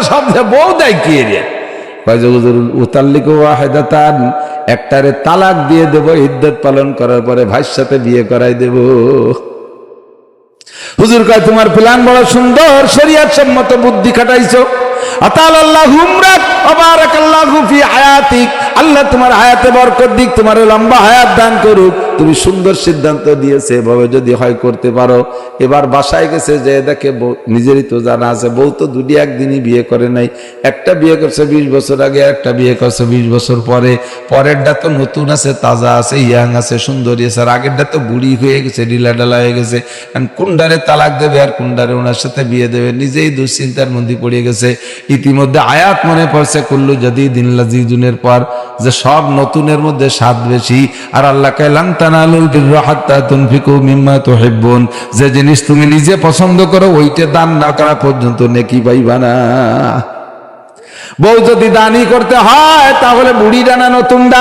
সব বউ দেয় কি রে? উতাল্লিকু ওয়াহিদাতান, একটারে তালাক দিয়ে দেব, ইদ্যত পালন করার পরে ভাইয়ের সাথে বিয়ে করাই দেব। হুজুর কয় তোমার প্ল্যান বড় সুন্দর, শরীয়ত সম্মত বুদ্ধি খাটাইছো। আতালাল্লাহু উমরাক ওয়া বারাকাল্লাহু ফি হায়াতিক, আল্লাহ তোমার হায়াতে বরকত দিক, তোমার লম্বা হায়াত দান করুক। তুমি সুন্দর সিদ্ধান্ত দিয়েছে, এভাবে যদি হয় করতে পারো। এবার বাসায় গেছে, যে দেখে নিজেরই তো জানা আছে, বউ তো দুটি একদিনই বিয়ে করে নাই। একটা বিয়ে করছে 20 বছর আগে, একটা বিয়ে করছে 20 বছর পরে। পরেরটা তো নতুন আছে, তাজা আছে, ইয়াং আছে, সুন্দরী আছে। আর আগেরটা তো বুড়ি হয়ে গেছে, ঢিলাঢালা হয়ে গেছে। কোনটারে তালাক দেবে আর কোনটারে ওনার সাথে বিয়ে দেবে, নিজেই দুশ্চিন্তার মধ্যে পড়ে গেছে। ইতিমধ্যে আয়াত মনে পড়ছে, কুল্লু জাদিদিন লাযীজুনের পর, যে সব নতুনের মধ্যে স্বাদ বেশি। আর আল্লাহ কয় লান তানালুল বিররা হাত্তা তুনফিকু মিম্মা তুহিব্বুন, যে জিনিস তুমি নিজে পছন্দ করো ওইটা দান না করা পর্যন্ত নেকি পাইবা না। বউ যদি দানই করতে হয় তাহলে বুড়িটা না নতুনটা?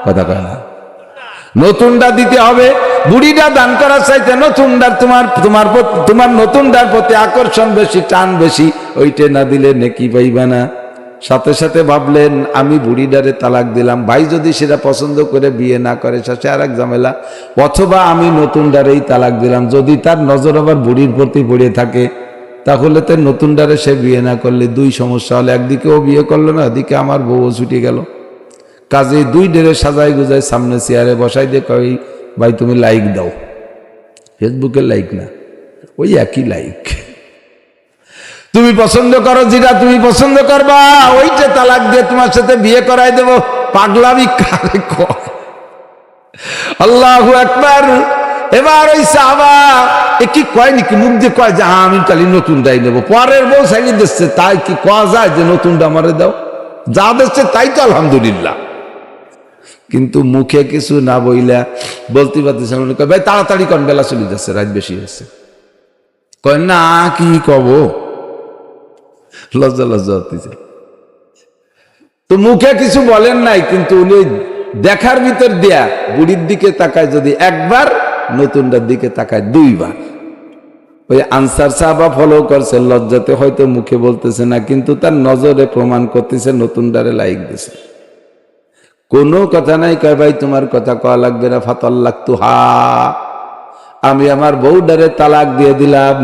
কথা কয় না, নতুনটা দিতে হবে। বুড়িটা দান করার চাইতে নতুনটার তোমার নতুনটার প্রতি আকর্ষণ বেশি, টান বেশি, ওইটা না দিলে নেকি পাইবা না। সাথে সাথে ভাবলেন আমি বুড়িডারে তালাক দিলাম, ভাই যদি সেটা পছন্দ করে বিয়ে না করে সে আর এক ঝামেলা। অথবা আমি নতুনডারেই তালাক দিলাম, যদি তার নজর আবার বুড়ির প্রতি পড়ে থাকে তাহলে তো নতুনডারে সে বিয়ে না করলে দুই সমস্যা হলে, একদিকে ও বিয়ে করলো না, এদিকে আমার বউ ছুটে গেল। কাজে দুই ডেরে সাজাই গুজাই সামনে চেয়ারে বসাই দিয়ে কই, ভাই তুমি লাইক দাও। ফেসবুকে লাইক না, ওই একই লাইক। তুমি পছন্দ করো যেটা তুমি পছন্দ করবা, ওইটা তালাক দিয়ে তোমার সাথে বিয়ে করাই দেব। পাগলামি কারে কয়? আল্লাহু আকবার। এবার ওই সাহাবা কি কয় নাকি, মুখ দিয়ে কয় যে হ্যাঁ আমি কালি নতুনটাই নেবো। পরের বউ সাইয়ে দিচ্ছে, তাই কি কয়া যায় যে নতুনটা আমারে দাও? যা দিচ্ছে তাই তো আলহামদুলিল্লাহ। কিন্তু মুখে কিছু না বইলা বলতে পারতেছে, ভাই তাড়াতাড়ি কন, বেলা চলে যাচ্ছে, রাত বেশি হয়েছে। কয় না কি কব, লজ্জা লজ্জা হতেছে। তো মুখে কিছু বলেন নাই, কিন্তু উনি দেখার ভিতর দেয়া বুড়ির দিকে তাকায় যদি একবার, নতুনটার দিকে তাকায় দুইবার। ওই আনসার সাহাবা ফলো করছে, লজ্জাতে হয়তো মুখে বলতেছে না, কিন্তু তার নজরে প্রমাণ করতেছে, নতুনটারে লাইক দিছে। কোনো কথা নাই, কয় ভাই তোমার কথা কওয়া লাগবে না, ফাতাল্লাকতুহা, আমি আমার বউডারে তালাক দিয়ে দিলাম।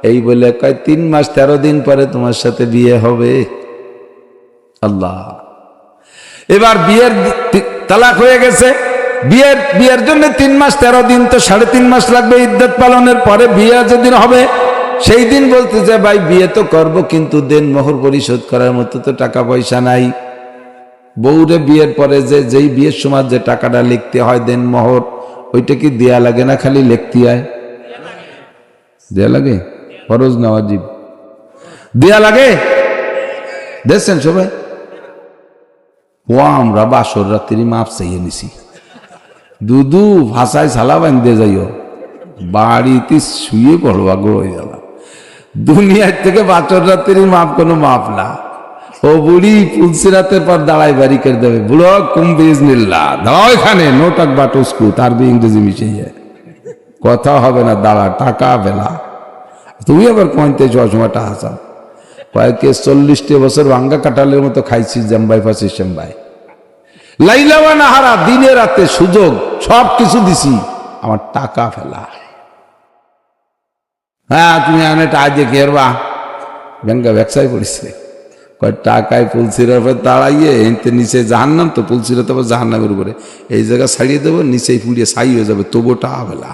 এই বলে কয় 3 মাস 13 দিন পরে তোমার সাথে বিয়ে হবে। আল্লাহ। এবার বিয়ের তালাক হয়ে গেছে, বিয়ের জন্য 3 মাস 13 দিন, তো 3.5 মাস লাগবে ইদ্যত পালনের পরে বিয়ে যেদিন হবে সেই দিন বলতে যে ভাই বিয়ে তো করব, কিন্তু দেন মোহর পরিশোধ করার মতো তো টাকা পয়সা নাই। বউরে বিয়ের পরে যেই বিয়ের সময় যে টাকাটা লিখতে হয় দেন মোহর, ওইটা কি দেয়া লাগে না খালি লিখতে হয়? দেয়া লাগে, ফরজ না ওয়াজিব? দেয়া লাগে, দেখছেন সবাই। ও আমরা বাসর রাত্রি মাপ চাইয়ে নিছি, দুদু ভাষায় সালা বান্ধে যাইও, বাড়িতে শুয়ে পড়বা গো হয়ে যাবা। দুনিয়ার থেকে বাসর রাত্রি মাপ কোনো মাপ না। ও বুড়ি পুলসিরাতের পর দাঁড়াই বাড়ি করে দেবে, বুড়ো কুম বিজনিল্লা দাও এখানে, নোটাক বাটুস্কু, তার বি ইংরেজি মিশিয়ে কথা হবে না, দাঁড়া টাকা বেলা। তুমি আবার কইতে সময় টাকা চাও, কয়েকে 40 বছর ভাঙ্গা কাটালের মতো খাইছি জাম্বাই ফাঁসি শ্যাম্বাই, লাইলাওয়া নাহারা, দিনে রাতে সুযোগ সব কিছু দিছি, আমার টাকা ফেলা। হ্যাঁ তুমি এনে টাকা দিয়ে কেরবা, ব্যাংকা ব্যবসায় পড়েছে, কয় টাকায় পুলসিরার উপরে দাঁড়াইয়ে এনতে নিচে জাহান্নাম, তো পুলসিরা তো জাহান্নামের উপরে, এই জায়গা ছাড়িয়ে দেবো, নিচেই পুড়িয়ে ছাই হয়ে যাবে, তবু টাকা ফেলা।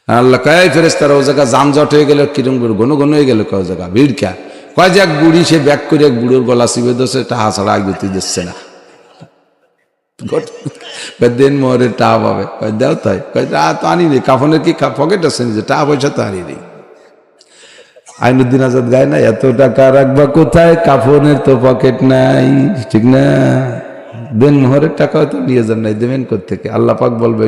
আল্লাহ কয় ফেরেশতারা ও জায়গা যানজট হয়ে গেলে কিরম ঘন ঘন হয়ে গেল, কয় জায়গা ভিড় খা, কয় যে এক বুড়ি সে ব্যাগ করে এক বুড়োর গলা চিপে ধরছে, টাহা ছাড়া আগে দিচ্ছে না, দেন মোহরের টাহা পাবে। কয় দেও তাই, কয় তো আনি নি, কাফনের কি পকেট আছে নিজে, টাকা পয়সা তো আনি নি। আইনুদ্দিন আজাদ গায় না, এত টাকা রাখবা কোথায়, কাফনের তো পকেট নাই, ঠিক না? দেন মোহরের টাকা হয়তো নিয়ে যান নাই, দেবেন কোত্থেকে? আল্লাহ পাক বলবে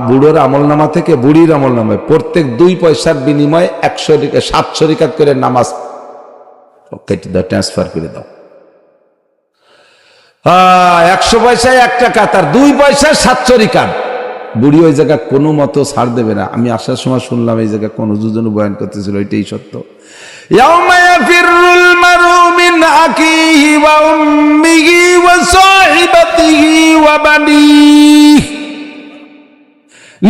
বুড়োর আমল নামা থেকে বুড়ির আমল নামায় প্রত্যেক 2 পয়সার বিনিময়ে 700 রিকাত করে নামাজ কেটে দাও, ট্রান্সফার করে দাও। 100 পয়সায় 1 টাকা, তার 2 পয়সায় 700 রিকাত, বুড়ি ওই জায়গা কোনো মতো ছাড় দেবে না। আমি আসার সময় শুনলাম এই জায়গা কোন দুজন বয়ান করতেছিল, এটাই সত্য। ইয়াউমা ইয়াফিরুল মারউ মিন আখিহি ওয়া উম্মিহি ওয়া সাহিবাতিহি ওয়া বানিহি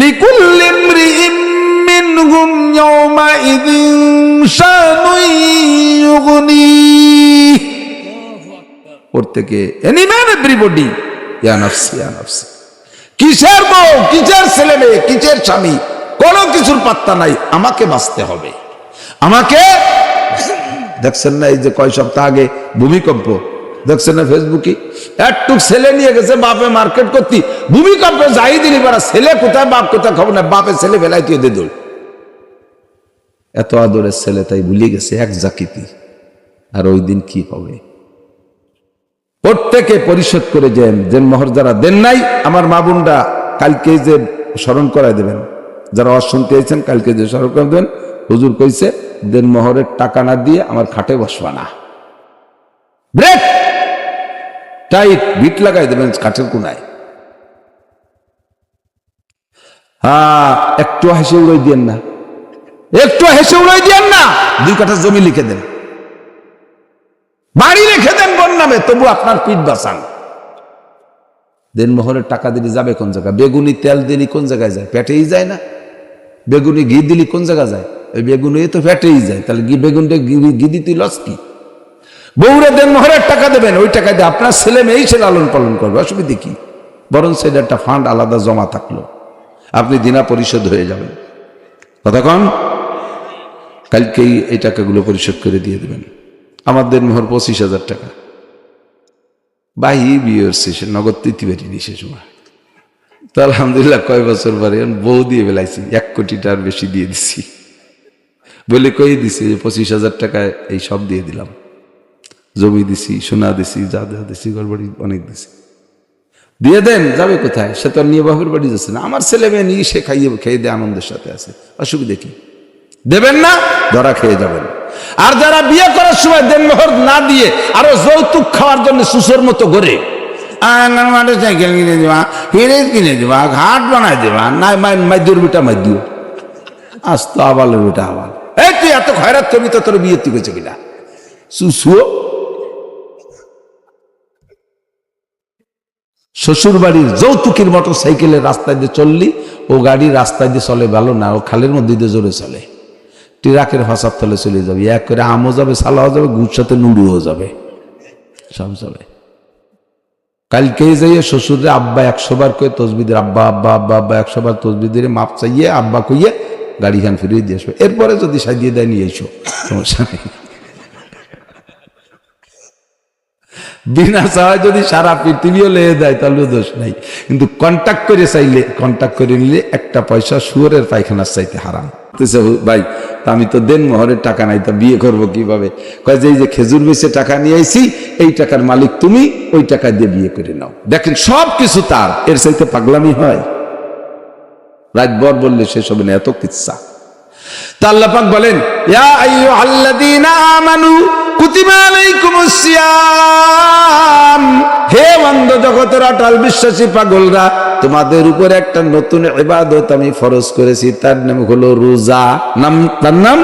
লিকুল্লি ইমরিইন মিনহুম ইয়াউমাইযিন শানুন ইউগনিহি। প্রত্যেকে এনিম্যান এভরিবডি ইয়া নাফসি ইয়া নাফসি। কিসের বউ, কিসের ছেলে মেয়ে, কিসের স্বামী, কোনো কিছুর পাত্তা নাই। আমাকে বাঁচতে হবে, আমাকে। দেখছেন না এই যে কয় সপ্তাহ আগে ভূমিকম্প, দেখছেন না ফেসবুকে, একটু ছেলে নিয়ে গেছে বাপে মার্কেট করতে, ভূমিকম্পে যাই দিলি পারা, ছেলে কোথায় বাপ কোথায় খবর না, বাপে ছেলে বেলায় তুই দে দৌড়। এত আদরের ছেলে তাই ভুলে গেছে এক জাকিতি। আর ওই দিন কি হবে? প্রত্যেকে পরিশোধ করে দেন মোহর। যারা দেন নাই আমার মা বোনরা কালকে যে স্মরণ করাই দেবেন, যারা অশুনতে আছেন কালকে যে স্মরণ করে দেবেন। হুজুর কইছে দেন মোহরের টাকা না দিয়ে আমার খাটে বসবা না, ব্রেক টাইট বিট লাগাই দেবেন কাঠের কোনায়। হ্যাঁ, একটু হেসে উড়াই দিয়েন না, একটু হেসে উড়াই দিয়েন না। 2 কাঠা জমি লিখে দেন, বাড়ি রেখে দেন বোন নামে, তবু আপনার পিঠ বাঁচান। দেন মোহরের টাকা দিলে যাবে কোন জায়গায়? বেগুনি তেল দিলি কোন জায়গায় যায়? পেটেই যায় না। বেগুনি ঘি দিলি কোন জায়গায় যায়? ওই বেগুনি তো পেটেই যায়। তাহলে বেগুনটা ঘি দিতে লস কি? বউরে দেন মোহরের টাকা দেবেন, ওই টাকা দিয়ে আপনার ছেলে মেয়েই সে লালন পালন করবে, অসুবিধে কি? বরং সেটা একটা ফান্ড আলাদা জমা থাকলো, আপনি দিনা পরিশোধ হয়ে যাবেন। কতক্ষণ? কালকেই এই টাকাগুলো পরিশোধ করে দিয়ে দেবেন। আমাদের মোহর 25,000 টাকা। বাহি বিয়ে হচ্ছে, সে নগদ দিতে পারিনি সে সময়। তো আলহামদুলিল্লাহ কয় বছর পরে বউ দিয়ে বেলাইছি, 1 কোটিটার বেশি দিয়ে দিছি বলে কই দিছি যে 25,000 টাকায় এই সব দিয়ে দিলাম। জমি দিছি, সোনা দিছি, যা যা দিছি, গড়বড়ি অনেক দিছি। দিয়ে দেন, যাবে কোথায়? সে তো নিয়ে বাপের বাড়ি যাচ্ছে না, আমার ছেলে মেয়ে নিয়ে সে খেয়ে দিয়ে আনন্দের সাথে আছে, অসুবিধে কি? দেবেন না, ধরা খেয়ে যাবেন। আর যারা বিয়ে করার সময় দেন মোহর না দিয়ে আরো যৌতুক খাওয়ার জন্য সুসর মতো ঘরে, সাইকেল কিনে দেবা, ফ্রিজ কিনে দেবা, ঘাট বানাই দেবা, না মাইদুর বেটা মাইদিও, আস্ত আবালের বেটা আবাল। এই তুই এত খয়রাত করবি তো তোর বিয়ে তুই গেছে কিনা সুসুও। শ্বশুর বাড়ির যৌতুকের মোটর সাইকেলের রাস্তায় দিয়ে চললি, ও গাড়ির রাস্তায় দিয়ে চলে ভালো না, ও খালের মধ্যে দিয়ে জোরে চলে, ট্রাকের ফাঁসার তলে চলে যাবে। এক করে আমও যাবে, সালাও যাবে, গুড় সাথে নুড়ুও যাবে, সব যাবে। কালকেই যাইয়ে শ্বশুরে আব্বা 100 বার কয়ে তসবিদের, আব্বা আব্বা আব্বা আব্বা 100 বার তসবিদের মাপ চাইয়ে আব্বা কইয়ে গাড়ি খান ফিরিয়ে দিয়ে আসবে। এরপরে যদি সাজিয়ে দেয় নিয়ে এসো, সমস্যা নেই। বিনা চাওয়ায় যদি সারা পৃথিবীও লেগে দেয় তাহলে দোষ নাই, কিন্তু কন্ট্যাক্ট করে চাইলে, কন্ট্যাক্ট করে নিলে একটা পয়সা শুয়োরের পায়খানার চাইতে হারাম। ভাই আমি তো দেন মোহরের টাকা নাই, তা বিয়ে করবো কিভাবে? কয় যে এই যে খেজুর বেচে টাকা নিয়ে আইছি, এই টাকার মালিক তুমি, ওই টাকা দিয়ে বিয়ে করে নাও। দেখেন সব কিছু তার, এর চাইতে পাগলামি হয়? রাতভর বললে শেষ হবে না, এত কিচ্ছা। তা আল্লাহ পাক বলেন, ইয়া আইয়ুহাল্লাযীনা আমানু কুতিবা আলাইকুমুস সিয়াম, হে অন্ধ জগতের অটল বিশ্বাসী পাগলরা, তোমাদের উপর একটা নতুন ইবাদত আমি ফরজ করেছি, তার নাম হলো রোজা। তার নাম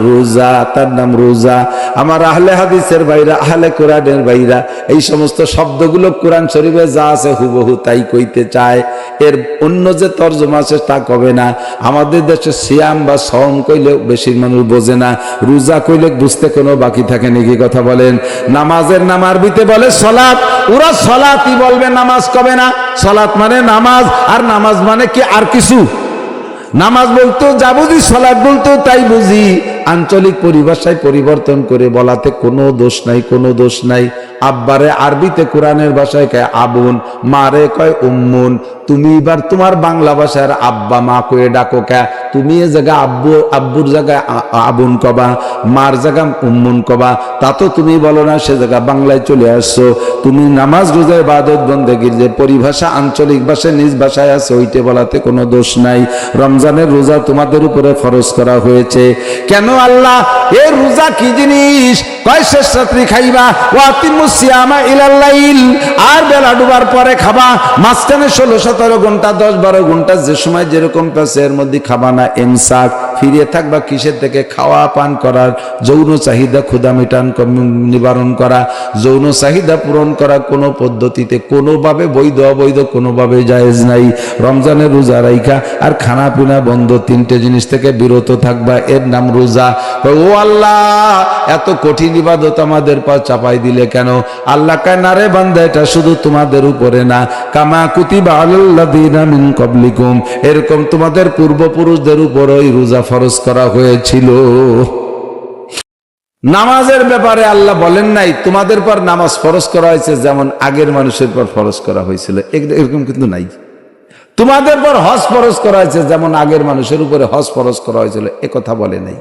রোজা, তার নাম রোজা। আমার আহলে হাদিসের ভাইরা, আহলে কোরআনের ভাইরা, এই সমস্ত শব্দগুলো কোরআন শরীফে যা আছে হুবহু তাই কইতে চায়, এর অন্য যে তর্জমা আছে তা কবে না। আমাদের দেশে সিয়াম বা সওম কইলে বেশি মানুষ বোঝে না, রোজা কইলে বুঝতে কোনো বাকি থাকে নাকি? কথা বলেন। নামাজের নাম আরবিতে বলে সলাত, ওরা সলাতই বলবে, নামাজ কবে না। সলাত মানে নামাজ, আর নামাজ মানে কি আর কিছু? নামাজ বলতেও যা বুঝি, সলাত বলতেও তাই বুঝি। আঞ্চলিক পরিভাষায় পরিবর্তন করে বলাতে কোনো দোষ নাই, কোনো দোষ নাই। আব্বারে আরবিতে কোরআনের ভাষায় কয় আবুন, মারে কয় উম্মুন। তুমি এবার তোমার বাংলা ভাষার আব্বা মা কয়ে ডাকো কে? তুমি এ জায়গা আব্বু, আব্বুর জায়গায় আবুন কবা, মার জায়গা উম্মুন কবা, তা তো তুমি বলো না, সে জায়গা বাংলায় চলে আসছো। তুমি নামাজ রোজা ইবাদত বন্দেগীর যে পরিভাষা আঞ্চলিক ভাষায় নিজ ভাষায় আছে, ওইটা বলাতে কোনো দোষ নাই। রমজানের রোজা তোমাদের উপরে ফরজ করা হয়েছে। কেন আল্লাহ? এ রোজা কি জিনিস? কয় শেষ রাত্রি খাইবা, ওয়াতিমুস সিয়ামা ইলাল লাইল, আর বেলা ডুবার পরে খাবা। মাঝখানে 16-17 ঘন্টা 10-12 ঘন্টা যে সময় যেরকম পাচ্ছে এর মধ্যে খাবা না। ইমসাক, ফিরে থাকবা কিসের থেকে? খাওয়া পান করার, যৌন চাহিদা ক্ষুধা মিটান নিবারণ করা, যৌন চাহিদা পূরণ করা কোনো পদ্ধতিতে কোনোভাবে বৈধ অবৈধ কোনোভাবে জায়েজ নাই। রমজানের রোজা রাইখা আর খানা পিনা বন্ধ, 3টে জিনিস থেকে বিরত থাকবা, এর নাম রোজা। ও আল্লাহ, এত কঠিন ইবাদত আমাদের পর চাপাই দিলে কেন? আল্লাহ কয় না রে বান্দা, এটা শুধু তোমাদের উপরে না, কামা কুতিবা আলাল্লাযিনা মিন ক্বাবলিকুম, এরকম তোমাদের পূর্বপুরুষদের উপরই রোজা ফরজ করা হয়েছিল। নামাজের ব্যাপারে আল্লাহ বলেন নাই তোমাদের পর নামাজ ফরজ করা হয়েছে যেমন আগের মানুষের পর ফরজ করা হয়েছিল, এরকম কিন্তু নাই। তোমাদের পর হজ ফরজ করা হয়েছে যেমন আগের মানুষের উপরে হজ ফরজ করা হয়েছিল, এ কথা বলে নাই।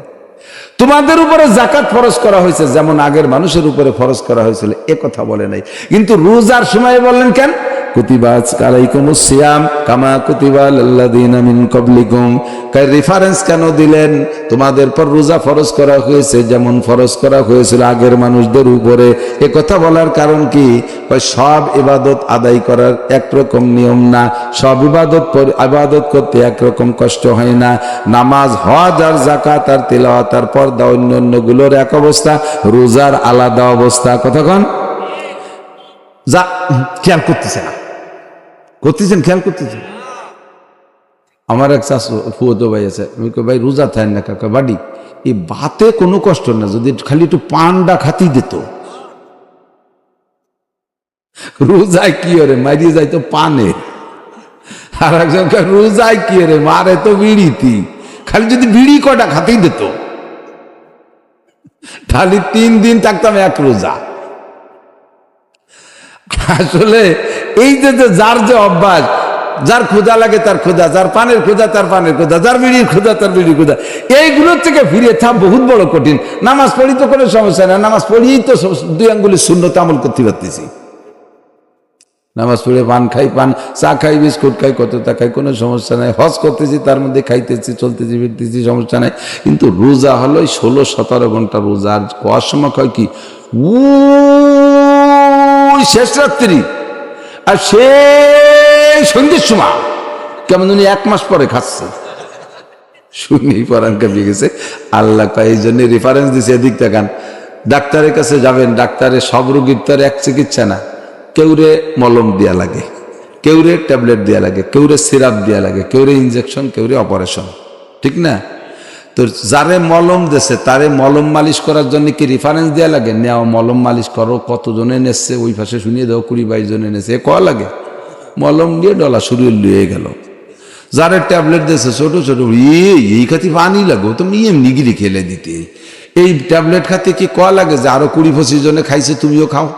তোমাদের উপরে যাকাত ফরজ করা হয়েছে যেমন আগের মানুষের উপরে ফরজ করা হয়েছিল, এ কথা বলে নাই। কিন্তু রোজার সময় বললেন কেন? কুতিবা আলাইকুমুস সিয়াম কামা কুতিবা আলাল্লাযিনা মিন ক্বাবলিকুম। কাই রেফারেন্স কেন দিলেন? তোমাদের পর রোজা ফরজ করা হয়েছে যেমন ফরজ করা হয়েছিল আগের মানুষদের উপরে। এ কথা বলার কারণ কি? সব ইবাদত আদায় করার একরকম নিয়ম না, সব ইবাদত করতে একরকম কষ্ট হয় না। নামাজ, হজ আর যাকাত আর তিলাওয়াত আর পর্দা অন্যান্য গুলোর এক অবস্থা, রোজার আলাদা অবস্থা। কতক্ষণ যা খেয়াল করতেছে না, করতেছেন খেয়াল করতেছেন? আমার এক ফুয়তো ভাই আছে, আমি কই ভাই রোজা থাকেন না কাকা? বাড়ি এই ভাতে কোনো কষ্ট না, যদি খালি একটু পান্ডা খাতি দিত। রোজায় কি ওরে মারিয়ে যাইতো পানে, আর একজন রোজায় কি ওরে মারে তো বিড়িতি, খালি যদি বিড়ি কটা খাতেই দিত তাহলে 3 দিন থাকতাম এক রোজা। আসলে এই যে যার যে অভ্যাস, যার ক্ষুধা লাগে তার ক্ষুধা, যার পানের ক্ষুধা তার পানের ক্ষুধা, যার বিড়ির ক্ষুধা তার বিড়ির ক্ষুধা, এইগুলোর থেকে ফিরে থাকা বহুত বড় কঠিন। নামাজ পড়ি তো কোনো সমস্যা না, নামাজ পড়িই তো 2 আঙ্গুলি সুন্নত আমল করতে পারতেছি। নামাজ পড়ে পান খাই, পান চা খাই, বিস্কুট খাই, কতটা খাই, কোনো সমস্যা নাই। হজ করতেছি, তার মধ্যে খাইতেছি, চলতেছি, ফিরতেছি, সমস্যা নাই। কিন্তু রোজা হলো 16-17 ঘন্টা রোজা। আর কোয়ার সময় হয় কি, শেষ রাত্রি আর সেই সন্ধ্যের সময় কেমন উনি 1 মাস পরে খাচ্ছে, শুনেই পরান কাঁপিয়ে গেছে। আল্লাহ এই জন্য রেফারেন্স দিছে, এদিক দেখান। ডাক্তারের কাছে যাবেন, ডাক্তারের সব রোগীর তো এক চিকিৎসা না। কেউরে মলম দেয়া লাগে, কেউরে ট্যাবলেট দেয়া লাগে, কেউরে সিরাপ দেয়া লাগে, কেউরে ইনজেকশন, কেউরে অপারেশন, ঠিক না? তো যারে মলম দেশে তারে মলম মালিশ করার জন্য কি রেফারেন্স দেওয়া লাগে? নেও মলম মালিশ করো, কতজনে নেছে ওই পাশে শুনিয়ে দাও, 20-22 জনে নেছে, কয়া লাগে? মলম দিয়ে ডলা শুরু লুয়ে গেল। যারে ট্যাবলেট দেশে ছোট ছোট, এই খাতি পানি লাগো, তুমি এমনি গিরি খেলে দিতে। এই ট্যাবলেট খাতে কি কয়া লাগে যে আরো 20-25 জনে খাইছে তুমিও খাও?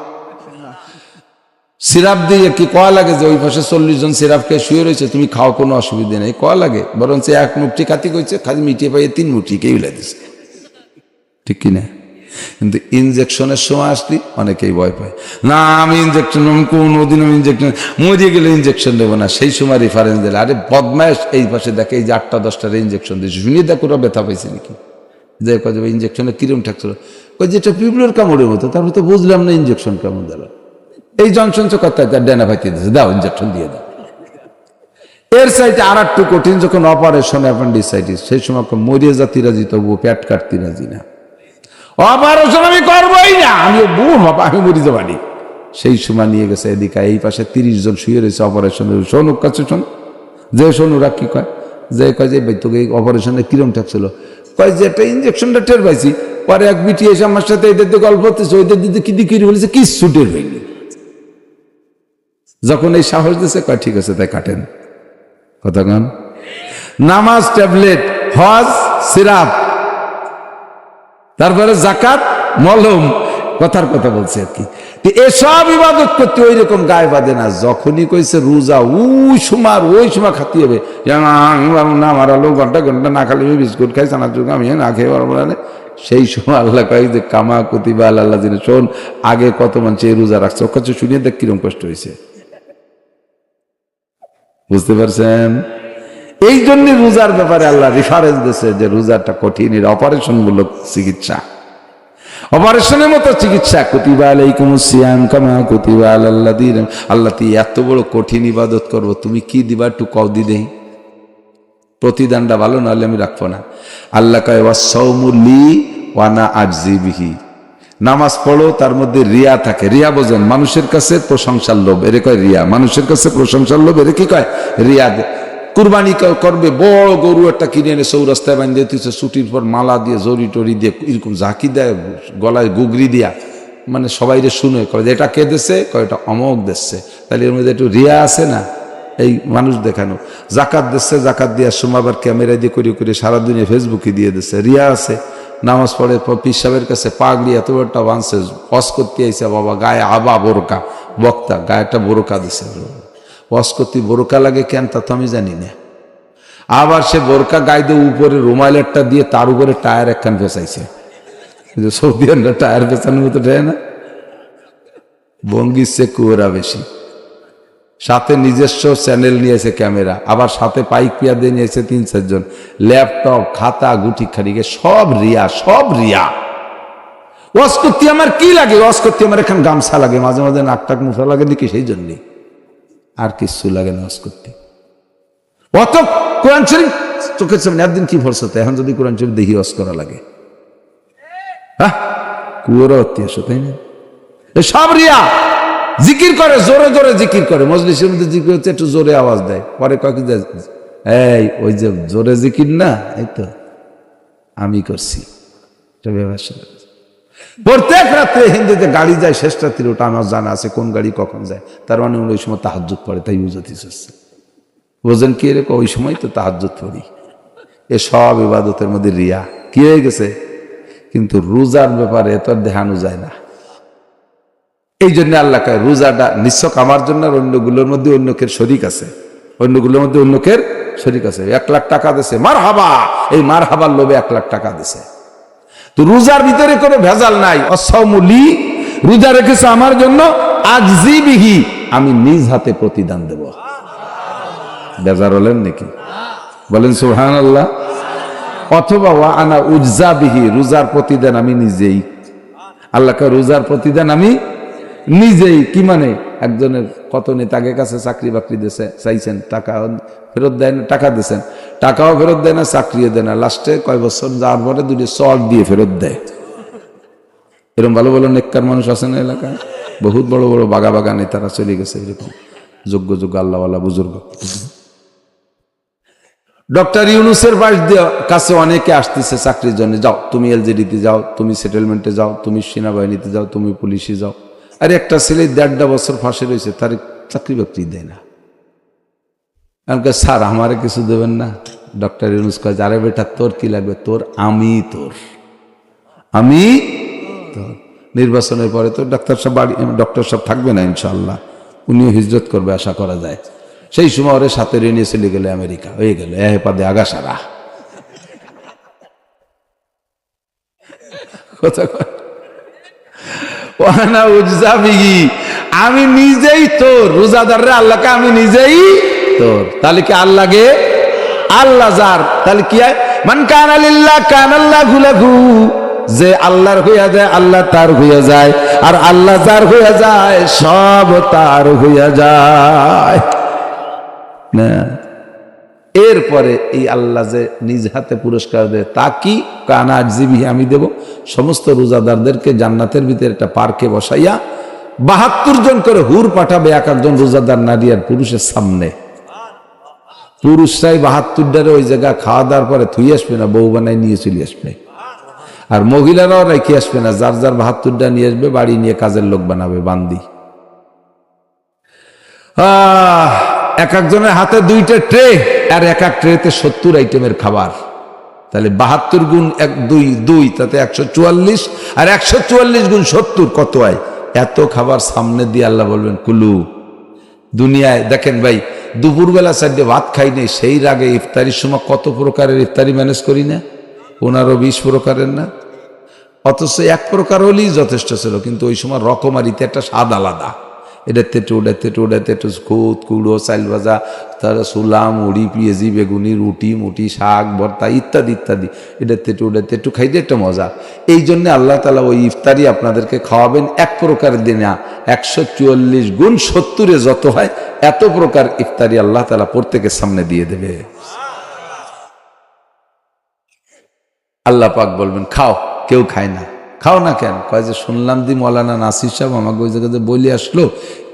সিরাপ দিয়ে কি কয়া লাগে যে ওই পাশে 40 জন সিরাপ খেয়ে শুয়ে রয়েছে, তুমি খাও, কোনো অসুবিধা নেই? কয়া লাগে? বরঞ্চ 1 মুঠি খাতি কইছে, খালি মিটিয়ে পাইয়ে 3 মুঠি কে উলাই দিছে, ঠিক কিনা? কিন্তু ইনজেকশনের সময় আসলি অনেকেই ভয় পায়, না আমি ইনজেকশন, কোনোদিন আমি ইনজেকশন, মরিয়ে গেলে ইনজেকশন দেবো না। সেই সময় রেফারেন্স দিলে, আরে বদমাইশ, এই পাশে দেখে এই যে 8টা-10টার ইনজেকশন দিয়েছে, শুনিয়ে দেখ ওরা ব্যথা পাইছে নাকি? যে কয় ইনজেকশনে কিরম ঠেকছিল, কই যেটা পিঁপড়ের কামড়ের মতো। তারপর তো বুঝলাম না ইনজেকশন কেমন দিল। এই জনসন কথা তার ডেনা ভাইতে দিয়েছে, দাও ইনজেকশন দিয়ে দাও। এর সাইডে আর একটু কঠিন, যখন অপারেশন অ্যাপেন্ডিসাইটিস, সেই সময় মরিয়ে জাতি রাজি, তবুও পেট কাটতে রাজি না। অপারেশন আমি করবোই না, আমি বউ বাবা, আমি মরি যাবানি। সেই সময় নিয়ে গেছে এদিকে, এই পাশে 30 জন শুয়ে রয়েছে অপারেশনের। শোনুক কাছে শোন, যে শোন ওরা কি কয়, যে কয় যে ভাই তোকে অপারেশনে কিরম ঠেকছিল, কয় যে একটা ইনজেকশনটা টের পাইছি। পরে এক বিটি এসে আমার সাথে এদের দিয়ে গল্প করতেছে, ওইদের দিতে কি দিয়ে কিনে বলেছে, কিচ্ছু টের হয়নি। যখন এই সাহস দিছে, কয় ঠিক আছে তাই কাটেন। কতক্ষণ? নামাজ, ট্যাবলেট, হজ, সিরাপ, তারপরে জাকাত, মলম, কথার কথা বলছে আর কি। এসব ইবাদত করতে ওই রকম গায়ে বাঁধে না। যখনই কইছে রোজা, ওই সময় খাতি হবে না, আমার আলো ঘন্টা না খালি বিস্কুট খাই, চানার যুগ আমি না খেয়ে পারবো না। সেই সময় আল্লাহ কয় যে কামা কুতিবা আল্লাহ জিনে, শোন আগে কত মানুষ এই রোজা রাখছে, ওর কাছে শুনিয়ে দেখ কিরম কষ্ট হয়েছে। বুঝতে পারছেন? এই জন্য রোজার ব্যাপারে আল্লাহ রেফারেন্স দিয়েছে যে রোজাটা কঠিন, অপারেশন মূলক চিকিৎসা। অপারেশনের মতো চিকিৎসা, কুতিবা আলাইকুমুস সিয়াম কামা কুতিবা আলাল লাযিনা, আল্লাহ তুই এত বড় কঠিন ইবাদত করব, তুমি কি দিবা একটু কও দি দেই, প্রতিদানটা ভালো, নাহলে আমি রাখবো না। আল্লাহ কয় ওয়াস-সাওমু লি ওয়া আনা আজজি বিহি, নামাজ পড়ো তার মধ্যে রিয়া থাকে। রিয়া বোঝেন, মানুষের কাছে প্রশংসার লোভ, এরে কয় রিয়া। মানুষের কাছে প্রশংসার লোভ, এরে কি কয়? রিয়া। কুরবানি করবে, বড় গরু একটা কিনে এনে চৌরাস্তায় বাঁধিয়ে দিচ্ছে, ছুটির পর মালা দিয়ে জড়ি টরি দিয়ে এরকম ঝাঁকি দেয়, গলায় গুগরি দিয়া, মানে সবাই শুনে কয় এটা কে দিচ্ছে, কয় এটা অমক দিচ্ছে। তাহলে এর মধ্যে একটু রিয়া আছে না? এই মানুষ দেখানো। জাকাত দিচ্ছে, জাকাত দেওয়ার সময় আবার ক্যামেরা দিয়ে করে করে সারাদিনে ফেসবুকে দিয়ে দিচ্ছে, রিয়া আছে। নামাজ পড়ে পীর সাহেবের কাছে পাগড়ি এত বড়টা বাঁধছে, ওয়াজ করতে আইসা, বাবা গায়ে আবা বোরকা, বক্তা গায়ে একটা বোরকা দিছে, ওয়াজ করতে বোরকা লাগে কেন তা তো আমি জানি না। আবার সে বোরকা গায়ে দিয়ে উপরে রুমাইলেরটা দিয়ে তার উপরে টায়ার একখান ফেসাইছে, সৌদি আরবরা টায়ার ফেসানোর মতো দেয় না, ভঙ্গির সে কুয়ারা বেশি। সাথে নিজস্ব চ্যানেল নিয়েছে ক্যামেরা, আবার সাথে পাইক পিয়া দিয়ে নিয়েছে 3-4 জন, ল্যাপটপ খাতা গুটি খাড়িকে সব রিয়া, সব রিয়া। ওয়াজ করতে আমার কি লাগে? ওয়াজ করতে আমার এখন গামছা লাগে, মাঝে মাঝে নাকটাক মুখা লাগে নাকি, সেই জন্যে আর কিছু লাগে না ওয়াজ করতে। অত কোরআন শরীফ চোখের সামনে, একদিন কি ভরসাতে এখন যদি কোরআন শরীফ দেখি ওয়াজ করা লাগে, হ্যাঁ কুয়োরা অত্যাস, তাই না? সব রিয়া। জিকির করে, জোরে জোরে জিকির করে, মজলিসের মধ্যে জিকির হচ্ছে, একটু জোরে আওয়াজ দেয়, পরে কয়েক এই ওই যে জোরে জিকির না, এই তো আমি করছি। প্রত্যেক রাত্রে হিন্দুতে গাড়ি যায়, শেষ রাত্রির, ওটা আমার জানা আছে কোন গাড়ি কখন যায়, তার মানে ওই সময় তাহাজ্জুদ পড়ে, তাই বুঝতে চাচ্ছে। বোঝেন কি এরকম? ওই সময় তো তাহাজ্জুদ পড়ি। এ সব ইবাদতের মধ্যে রিয়া কি হয়ে গেছে। কিন্তু রোজার ব্যাপারে এত দেখানো যায় না। এই জন্য আল্লাহ কয় রোজাটা নিশ্চক আমার জন্য, আর অন্যগুলোর মধ্যে অন্যকের শরিক আছে, অন্যগুলোর মধ্যে অন্যকের শরিক আছে। 1 লাখ টাকা দিছে, মার হাবা, এই মার হাবার লোভে 1 লাখ টাকা দিছে। তো রোজার ভিতরে কোনো ভেজাল নাই। ওয়াস-সাওমু লি, রোজা রেখেছে আমার জন্য, আজজি বিহি, আমি নিজ হাতে প্রতিদান দেব। বেজার হলেন নাকি? বলেন সুবহানাল্লাহ। অথবা ওয়া আনা উজজা বিহি, রোজার প্রতিদান আমি নিজেই। আল্লাহ কয় রোজার প্রতিদান আমি নিজেই। কি মানে? একজনের কত নেতাকে কাছে চাকরি বাকরি দিয়েছে, চাইছেন, টাকা ফেরত দেয় না, টাকা দিয়েছেন, টাকাও ফেরত দেয় না, চাকরিও দেয় না, লাস্টে কয় বছর যাওয়ার পরে 2টি চট দিয়ে ফেরত দেয়। এরকম ভালো ভালো নেককার মানুষ আছে না এলাকায়, বহুত বড় বড় বাগা বাগা নেতারা চলে গেছে, এরকম যোগ্য যোগ্য আল্লাহওয়ালা বুজুর্গ। ডক্টর ইউনূসের কাছে অনেকে আসতেছে চাকরির জন্য, যাও তুমি এলজেডিতে যাও, তুমি সেটেলমেন্টে যাও, তুমি সেনাবাহিনীতে যাও, তুমি পুলিশে যাও। আর একটা ছেলে 1.5 বছর ফাঁসে রয়েছে, তার চাকরি বাকরি দেয় না। স্যার আমারে কিছু দেবেন না? ডক্টর ইউনূস কয়, আরে বেটা তোর কি লাগবে, তোর আমি তোর। নির্বাচনের পরে তো ডক্টর সাহেব থাকবে না ইনশাল্লাহ, উনিও হিজরত করবে আশা করা যায়। সেই সময় ওরে সাথে নিয়ে চলে গেলে আমেরিকা, হয়ে গেল পাদে আগা সারা। আমি নিজেই তোর। রোজাদাররা আল্লাহকে আমি নিজেই তোর। তাহলে কি আল্লাহকে আল্লাহ যার, তাহলে কি হয়? মান কানা লিল্লাহ কানাল্লাহু লাহু, যে আল্লাহর হইয়া যায় আল্লাহ তার হইয়া যায়, আর আল্লাহ যার হইয়া যায় সব তার হইয়া যায় না। এরপরে এই আল্লাহ যে নিজ হাতে পুরস্কার দেয়, তা কি? কানা আজজিবি, আমি দেব। সমস্ত রোজাদারদেরকে জান্নাতের ভিতরে একটা পার্কে বসাইয়া 72 জন করে হুর পাঠাবে, এক একজন রোজাদার নারী আর পুরুষের সামনে। পুরুষরাই 72টারে ওই জায়গা খাওয়া দাওয়ার পরে থুই আসবে না, বউ বানায় নিয়ে চলে আসবে। আর মহিলারাও রেখে আসবে না, যার যার 72টা নিয়ে আসবে, বাড়ি নিয়ে কাজের লোক বানাবে, বান্দি। এক একজনের হাতে 2টা ট্রে, আর এক এক ট্রেতে 70 আইটেমের খাবার। তাহলে 72 গুণ 2, তাতে 144, আর 144 গুণ 70 কত হয়? এত খাবার সামনে দিয়ে আল্লাহ বলবেন কুলু। দুনিয়ায় দেখেন ভাই, দুপুরবেলা 4টে ভাত খাই নেই, সেই রাগে ইফতারির সময় কত প্রকারের ইফতারি ম্যানেজ করি না, 15-20 প্রকারের না? অথচ 1 প্রকার হলেই যথেষ্ট ছিল, কিন্তু ওই সময় রকমারিতে একটা স্বাদ আলাদা। এটাতে একটু খুদ কুড়ো চাইল ভাজা, তারপরে সুলা মুড়ি পেঁয়াজি বেগুনি রুটি মুটি শাক ভর্তা ইত্যাদি ইত্যাদি, এটাতে একটু খাইতে একটা মজা। এই জন্যে আল্লাহ তাআলা ওই ইফতারি আপনাদেরকে খাওয়াবেন এক প্রকার দিনা 144 গুণ 70 যত হয় এত প্রকার ইফতারি আল্লাহ তাআলা প্রত্যেকের সামনে দিয়ে দেবে। আল্লাহ পাক বলবেন খাও, কেউ খায় না। খাও না কেন? কয় যে শুনলাম দি মৌলানা নাসির সাহেব আমাকে ওই জায়গাতে বলে আসলো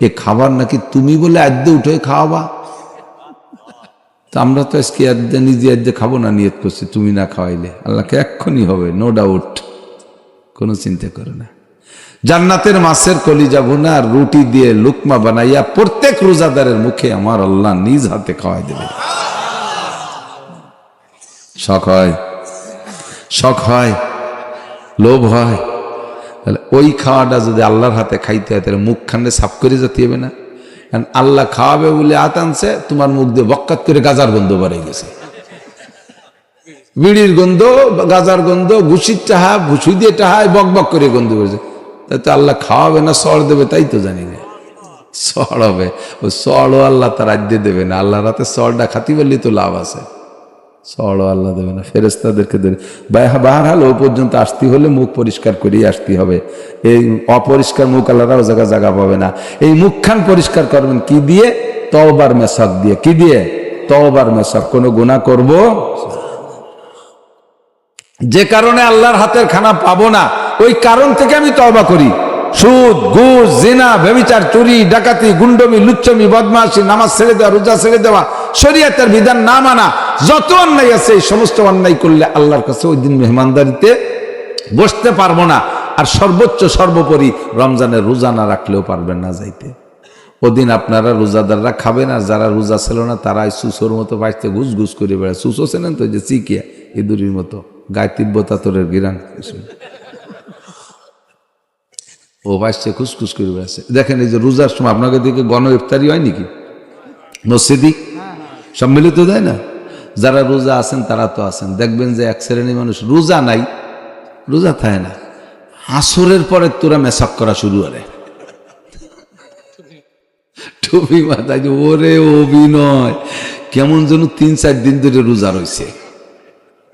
এ খাবার নাকি তুমি বলে আদ্যে উঠে খাওয়াবা। তো আমরা তো আজকে আদ্যে নিজে আদ্যে খাবো না নিয়ত করছি, তুমি না খাওয়াইলে আল্লাহকে এক্ষুনি হবে, নো ডাউট, কোনো চিন্তা করো না। জান্নাতের মাছের কলিজা ভুনা আর রুটি দিয়ে লুকমা বানাইয়া প্রত্যেক রোজাদারের মুখে আমার আল্লাহ নিজ হাতে খাওয়াই দেবে। শখ হয়, শখ হয়, লোভ হয়, তাহলে ওই খাওয়াটা যদি আল্লাহর হাতে খাইতে হয় তাহলে মুখখানে সাফ করে যেতে হবে না? কারণ আল্লাহ খাওয়াবে বলে আনছে, তোমার মুখ দিয়ে বক্কাত করে গাজার গন্ধ বেড়ে গেছে, বিড়ির গন্ধ, গাজার গন্ধ, ঘুষির টাহা, ঘুষি দিয়ে টাহায় বক বক করে গন্ধ বেড়েছে। তাই তো আল্লাহ খাওয়াবে না সর দেবে তাই তো জানি না। সর হবে, ওই সরও আল্লাহ তার রাজ্যে দেবে না, আল্লাহর হাতে সরটা খাতি বললে তো লাভ আছে, সরও আল্লাহ দেবে না, ফেরেশতাদেরকে দেবে। বাহারহাল ও পর্যন্ত আসতে হলে মুখ পরিষ্কার করেই আসতে হবে। এই অপরিষ্কার মুখ আল্লাহরাও জায়গা পাবে না। এই মুখখান পরিষ্কার করবেন কি দিয়ে? তওবার মেসাক দিয়ে। কি দিয়ে? তওবার মেসাক। কোনো গুনাহ করব যে কারণে আল্লাহর হাতের খানা পাবো না, ওই কারণ থেকে আমি তওবা করি। সুদ, ঘুষ, জিনা, ব্যভিচার, চুরি, ডাকাতি, গুন্ডমি, লুচ্চমি, বদমাশি, নামাজ ছেড়ে দেওয়া, রোজা ছেড়ে দেওয়া, শরীয়তের বিধান না মানা, যত অন্যায় আছে এই সমস্ত অন্যায় করলে আল্লাহর কাছে ওই দিন মেহমানদারিতে বসতে পারবো না। আর সর্বোচ্চ সর্বোপরি রমজানের রোজা না রাখলেও পারবেন না যাইতে। ওদিন আপনারা রোজাদাররা খাবেন, আর যারা রোজা ছিল না তারাই সুসোর মতো বাঁচতে ঘুষ ঘুষ করে বেড়ায়। সুসো ছিলেন তো, যে চিকিয়া ইঁদুরির মতো গায়ে তিব্বতা তোরের গিরান, ও বাঁচছে খুসখুস করে বেড়াচ্ছে। দেখেন এই যে রোজার সময় আপনাকে দিকে গণ ইফতারি হয় নাকি? মসজিদি সম্মিলিত দেয় না? যারা রোজা আছেন তারা তো আছেন, দেখবেন যে এক শ্রেণীর মানুষ রোজা নাই, রোজা থাকে না, আসরের পরে তোরা মেসাক করা শুরু করে, টুপি মাথায়, ওরে অভিনয়, কেমন যেন 3-4 দিন ধরে রোজা রয়েছে।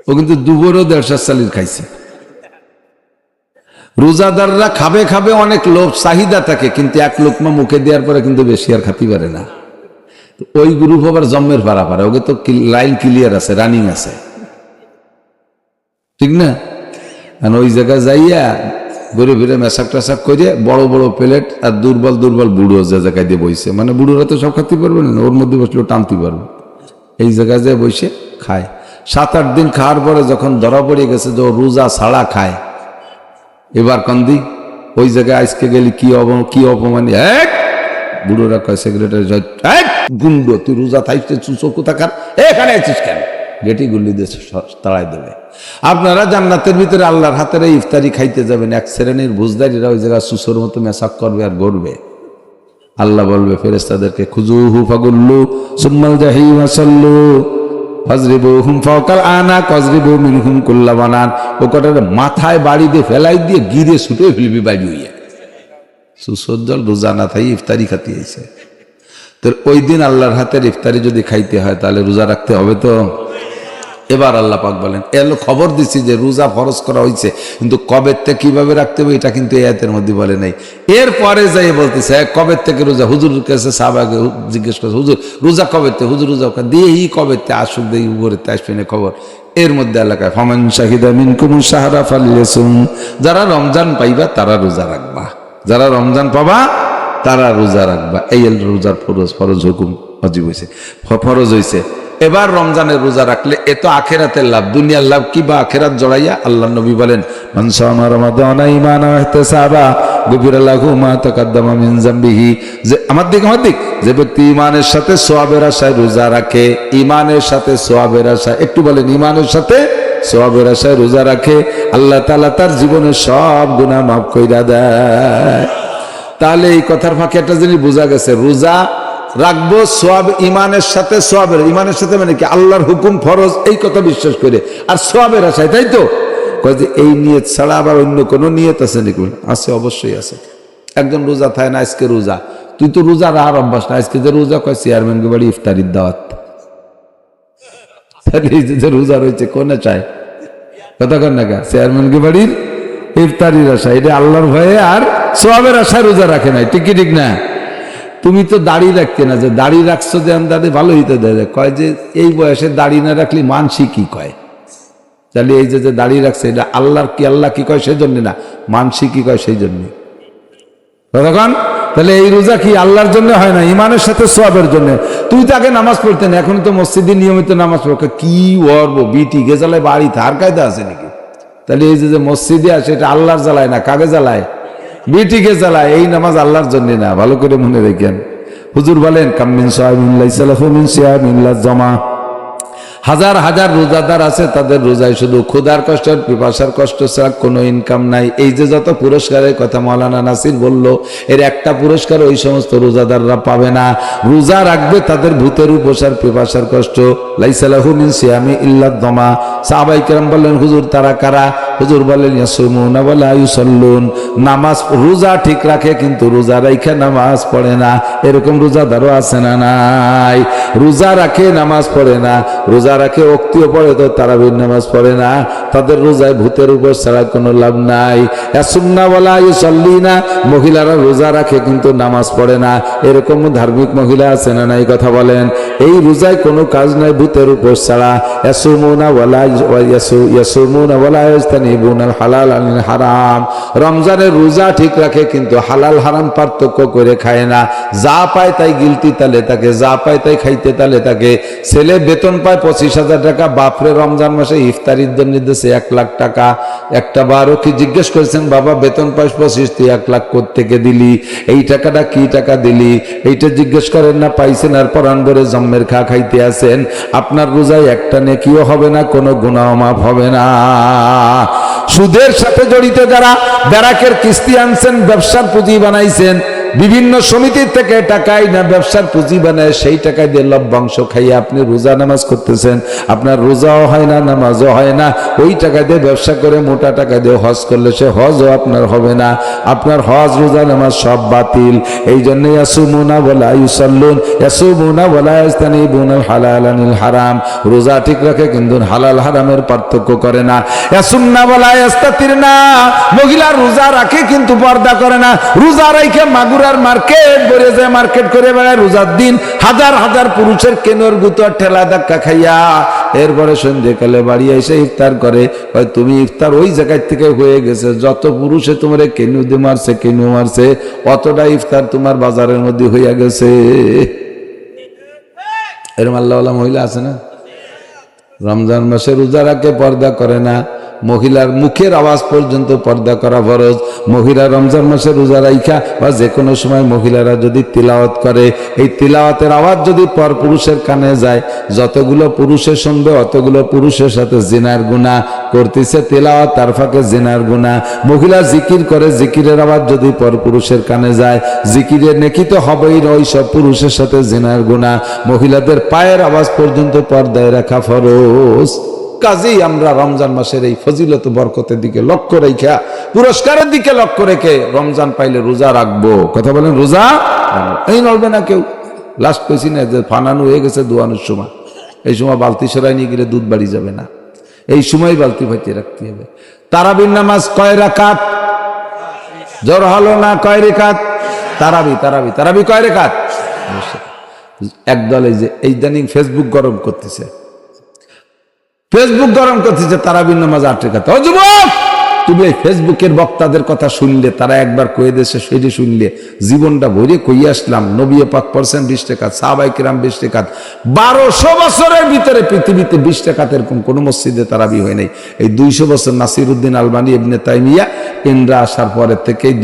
ও কিন্তু দুপুরও 150 চালির খাইছে। রোজাদাররা খাবে খাবে, অনেক লোভ চাহিদা থাকে, কিন্তু এক লোকমা মুখে দেওয়ার পরে কিন্তু বেশি আর খাতে পারে না। ওই গ্রুপ আবার জম্মের পারা পারে, ওকে তো লাইন ক্লিয়ার আছে, রানিং আছে, ঠিক না? ওই জায়গায় যাইয়া ঘুরে ফিরে মেশাক টেশাক করে বড় বড় প্লেট, আর দুর্বল দুর্বল বুড়ো যে জায়গায় দিয়ে বইছে, মানে বুড়োরা তো সব খাতে পারবে না, ওর মধ্যে বসলেও টানতে পারবে, এই জায়গায় যে বসে খায়। 7-8 দিন খাওয়ার পরে যখন ধরা পড়ে গেছে যে ও রোজা ছাড়া খায়, এবার কান্দি, ওই জায়গায় আজকে গেলি কি অপমান। এক বুড়োরা কয় সেক্রেটারি, গুন্ড তুই রোজা থাকতে চুচো থাকার এখানে আছিস কেন? গেটি গুল্লি দিয়ে তাড়াই দেবে। আপনারা জান্নাতের ভিতরে আল্লাহর হাতের ইফতারি খাইতে যাবেন, এক শ্রেণীর বুঝদারিরা ওই জায়গায় সুসোর মতো মেসাক করবে আর গড়বে। আল্লাহ বলবে ফেরেশতাদেরকে, খুজুহু ফাগুল্লু সুম্মাল জাহিম সাল্লু ফাজরিবুহুম ফাওকাল আনাক ওয়াজরিবু মিনহুম কুল্লা বানান। ও কটার মাথায় বাড়ি দিয়ে ফেলাই দিয়ে গিরে ছুটে ফেলবি বাড়ি হইয়া। সুসজ্জল রোজা না থাই ইফতারি খাতে আইছে। তো ওই দিন আল্লাহর হাতের ইফতারি যদি খাইতে হয় তাহলে রোজা রাখতে হবে তো। এবার আল্লাহ পাক বলেন, এলো খবর দিচ্ছি যে রোজা ফরজ করা হয়েছে, কিন্তু কবে থেকে কিভাবে রাখতে হবে এটা কিন্তু এই আয়াতের মধ্যে বলে নাই। এরপরে যাই বলতেছে কবে থেকে রোজা, হুজুর কাছে সাহাবাকে জিজ্ঞেস করছে, হুজুর রোজা কবে থেকে? হুজুর রোজা দিয়ে এই কবে থেকে আসুক, দিয়ে উপরে আসবে না খবর। এর মধ্যে এলাকায় ফামান শাহিদা মিনকুম শাহরা ফালিয়াসুম, যারা রমজান পাইবা তারা রোজা রাখবা, যারা রমজান পাবা তারা রোজা রাখবা। এই রোজার ফরজ হুকুম ওয়াজিব হয়েছে, ফরজ হয়েছে। এবার রমজানের রোজা রাখলে এ তো আখেরাতের লাভ, দুনিয়ার লাভ কি বা আখেরাত জড়াইয়া। আল্লাহ নবী বলেন, মান সামা রমাদানা ঈমানান ওয়া ইহতিসাবা গুফিরা লাহু মা তাকাদ্দামা মিন যামবিহি। যে আমার দিক যে ব্যক্তি ঈমানের সাথে সওয়াবের আশায় রোজা রাখে, ঈমানের সাথে সওয়াবের আশায়, একটু বলেন ঈমানের সাথে সওয়াবের আশায় রোজা রাখে, আল্লাহ তাআলা তার জীবনের সব গুনাহ মাফ কইরা দেয়। তাহলে এই কথার ফাঁকে একটা জিনিস বোঝা গেছে, রোজা রাখবো সোয়াব ইমানের সাথে, সোয়াবের ইমানের সাথে মানে কি আল্লাহর হুকুম ফরজ এই কথা বিশ্বাস করে, আর সোয়াবের আশায়, তাই তো? কয় যে এই নিয়ত ছাড়া আবার অন্য কোনো নিয়ত আছে নাকি? আছে, অবশ্যই আছে। একজন রোজা থাকে না, আজকে রোজা, তুই তো রোজার আর অভ্যাস না, আজকে যে রোজা কয় চেয়ারম্যানকে বাড়ি ইফতারির দাওয়াত, তাহলে এই যে রোজা রয়েছে কোনে চায় কথা কর না, চেয়ারম্যানকে বাড়ির ইফতারির আশা, এটা আল্লাহর ভয়ে আর সওয়াবের আশায় রোজা রাখে নাই, ঠিক কি ঠিক না? তুমি তো দাড়ি রাখতে না, যে দাড়ি রাখছো যে দাঁড়িয়ে ভালো হইতে দেয়, কয় যে এই বয়সে দাড়ি না রাখলে মানসি কি কয়, তাহলে এই যে দাড়ি রাখছে এটা আল্লাহর কি, আল্লাহ কি কয় সেই জন্য না, মানসি কি কয় সেই জন্য। তখন তাহলে এই রোজা কি আল্লাহর জন্য হয় না, ইমানের সাথে সওয়াবের জন্য। তুই তো আগে নামাজ পড়তেন, এখন তো মসজিদে নিয়মিত নামাজ পড়ে, কি ওরবো বিটি গে জ্বালায় বাড়ি তার কায়দা আছে নাকি? তাহলে এই যে মসজিদে আসে এটা আল্লাহর জ্বালায় না, কাকে জ্বালায়? বিটিকে জ্বালায়। এই নামাজ আল্লাহর জন্য না, ভালো করে মনে রেখেন। হুজুর বলেন কামিন সাহিবিন লাইসা লাহু মিন সিয়ামিন লা জামা, হাজার হাজার রোজাদার আছে, তাদের রোজায় শুধু ক্ষুধার কষ্ট আর পিপাসার কষ্ট ছাড়া কোনো ইনকাম নাই। এই যে যত পুরস্কারের কথা মাওলানা নাসির বলল, এর একটা পুরস্কার ওই সমস্ত রোজাদাররা পাবে না। রোজা রাখবে তাদের ভূতের উপসার পিপাসার কষ্ট। লাইসা লাহু মিন সিয়ামি ইল্লা দমা। সাহাবায়ে কেরাম বললেন হুজুর তারা কারা? হুজুর বললেন ইয়াসুমুনা ওয়া লা ইউসাল্লুন, নামাজ রোজা ঠিক রাখে কিন্তু রোজা রাখে নামাজ পড়ে না। এরকম রোজাদারও আছে না নাই? রোজা রাখে নামাজ পড়ে না, রোজা রাখে ওক্তিও পড়ে তো তারাবির নামাজ পড়ে না, তাদের রোজায় ভূতের উপর ছাড়া কোনো লাভ নাই। ইয়াসুমনা ওয়া লা ইউসাল্লিনা, মহিলারা রোজা রাখে কিন্তু নামাজ পড়ে না, এরকম ধার্মিক মহিলা আছে না নাই? কথা বলেন। এই রোজায় কোনো কাজ নাই ভূতের উপর ছাড়া। ইয়াসুমুনা ওয়া লা ইয়াসুমুনা ওয়া লা ইয়াস্তানিবুনাল হালাল আনিল হারাম, রমজানের রোজা ঠিক রাখে কিন্তু হালাল হারাম পার্থক্য করে খায় না। যা পায় তাই গিলতি তালে তাকে, যা পায় তাই খাইতে তালে তাকে। ছেলে বেতন পায় 25,000 টাকা, বাপরে রমজান মাসে ইফতারির জন্য দিয়েছে 1 লাখ টাকা। একটা বারও কি জিজ্ঞেস করেছেন, বাবা বেতন পাস 25, তুই 1 লাখ কোত্থেকে দিলি? এই টাকাটা কি টাকা দিলি? এইটা জিজ্ঞেস করেন না? পাইছেন আর পরান ভরে জম্মের খা খাইতে আছেন। আপনার রোজায় একটা নেকিও হবে না, কোনো গুনাহ মাফ হবে না। সুদের সাথে জড়িত যারা ব্যারাকের কিস্তি আনছেন, ব্যবসার পুঁজি বানাইছেন, বিভিন্ন সমিতির থেকে টাকাই না ব্যবসার পুঁজি বানায়, সেই টাকায় দিয়ে লভ্যাংশ খাইয়ে আপনি রোজা নামাজ করতেছেন, আপনার রোজাও হয় না নামাজও হয় না। ওই টাকা দিয়ে ব্যবসা করে মোটা টাকা দিয়ে হজ করলে সে হজও আপনার হবে না, আপনার হজ রোজা নামাজ সব বাতিল। এই জন্য ইয়াসুমুনা ওয়া লা ইউসাল্লুন, ইয়াসুমুনা ওয়া লা ইয়াস্তানিবুনাল হালাল আনিল হারাম, রোজা ঠিক রাখে কিন্তু হালাল হারামের পার্থক্য করে না। ইয়াসুমনা ওয়া লা ইয়াস্তাতিরনা, মহিলা রোজা রাখে কিন্তু পর্দা করে না, রোজা রাখে মাগুর আর মার্কেট ভরে যায়, মার্কেট করে বেড়ায় রোজার দিন, হাজার হাজার পুরুষের কেনর গুতো ঠেলা ধাক্কা খাইয়া এরপরে সন্ধ্যেকালে বাড়ি এসে ইফতার করে। তুমি ইফতার ওই জায়গায় থেকে হয়ে গেছে, যত পুরুষে তোমার কেনু দিয়ে মারছে কেনু মারছে, অতটা ইফতার তোমার বাজারের মধ্যে হইয়া গেছে। এরম আল্লাহওয়ালা মহিলা আছে না? রমজান মাসে রোজা রাখে পর্দা করে না, মহিলার মুখের আওয়াজ পর্যন্ত পর্দা করা ফরজ। মহিলা রমজান মাসে রোজা রাইখা বা যে কোনো সময় মহিলারা যদি তিলাওয়াত করে, এই তিলাওয়াতের আওয়াজ যদি পর পুরুষের কানে যায়, যতগুলো পুরুষের শুনবে অতগুলো পুরুষের সাথে জিনার গুনাহ করতেছে, তিলাওয়াত তার ফাঁকে জিনার গুনাহ। মহিলা জিকির করে, জিকিরের আওয়াজ যদি পর পুরুষের কানে যায়, জিকিরের নেকি তো হবেই, ওই সব পুরুষের সাথে জিনার গুনাহ। মহিলাদের পায়ের আওয়াজ পর্যন্ত পর্দায় রাখা ফরজ। কাজেই আমরা রমজান মাসের এই ফজিলত বরকতের দিকে লক্ষ্য রেখা, পুরস্কারের দিকে লক্ষ্য রেখে রমজান পাইলে রোজা রাখবো। কথা বলেন, রোজা এই নড়বে না কেউ। লাস্ট পেয়েছি না যে ফানানো হয়ে গেছে দোয়ানোর সময়, এই সময় বালতি সরাই নিয়ে গেলে দুধ বাড়ি যাবে না, এই সময় বালতি ফাইতে রাখতে হবে। তারাবির নামাজ কয় রাকাত? জোর হলো না, কয় রেখাত? তারাবি তারাবি তারাবি কয় রেখাত? একদল এই যে ইদানিং ফেসবুক গরম করতেছে, ফেসবুক গরম করতেছে, তারাবির নামাজ 8 রেখাত। ও যুবক, তুমি এই ফেসবুকের বক্তাদের কথা শুনলে, তারা একবার কয়ে দেশে সেটি শুনলে জীবনটা ভরে কই আসলাম। নবী পাক পড়ছেন 20 রেখাত, সাহাবায়ে কেরাম 20 রেখাত, 1200 বছরের ভিতরে পৃথিবীতে 20 রেখাত এরকম কোন মসজিদে তারাবি হয় নাই। এই 200 বছর নাসিরউদ্দিন আলবানী ইবনে তাইমিয়া ইন্দ্রা আসার পরের থেকেই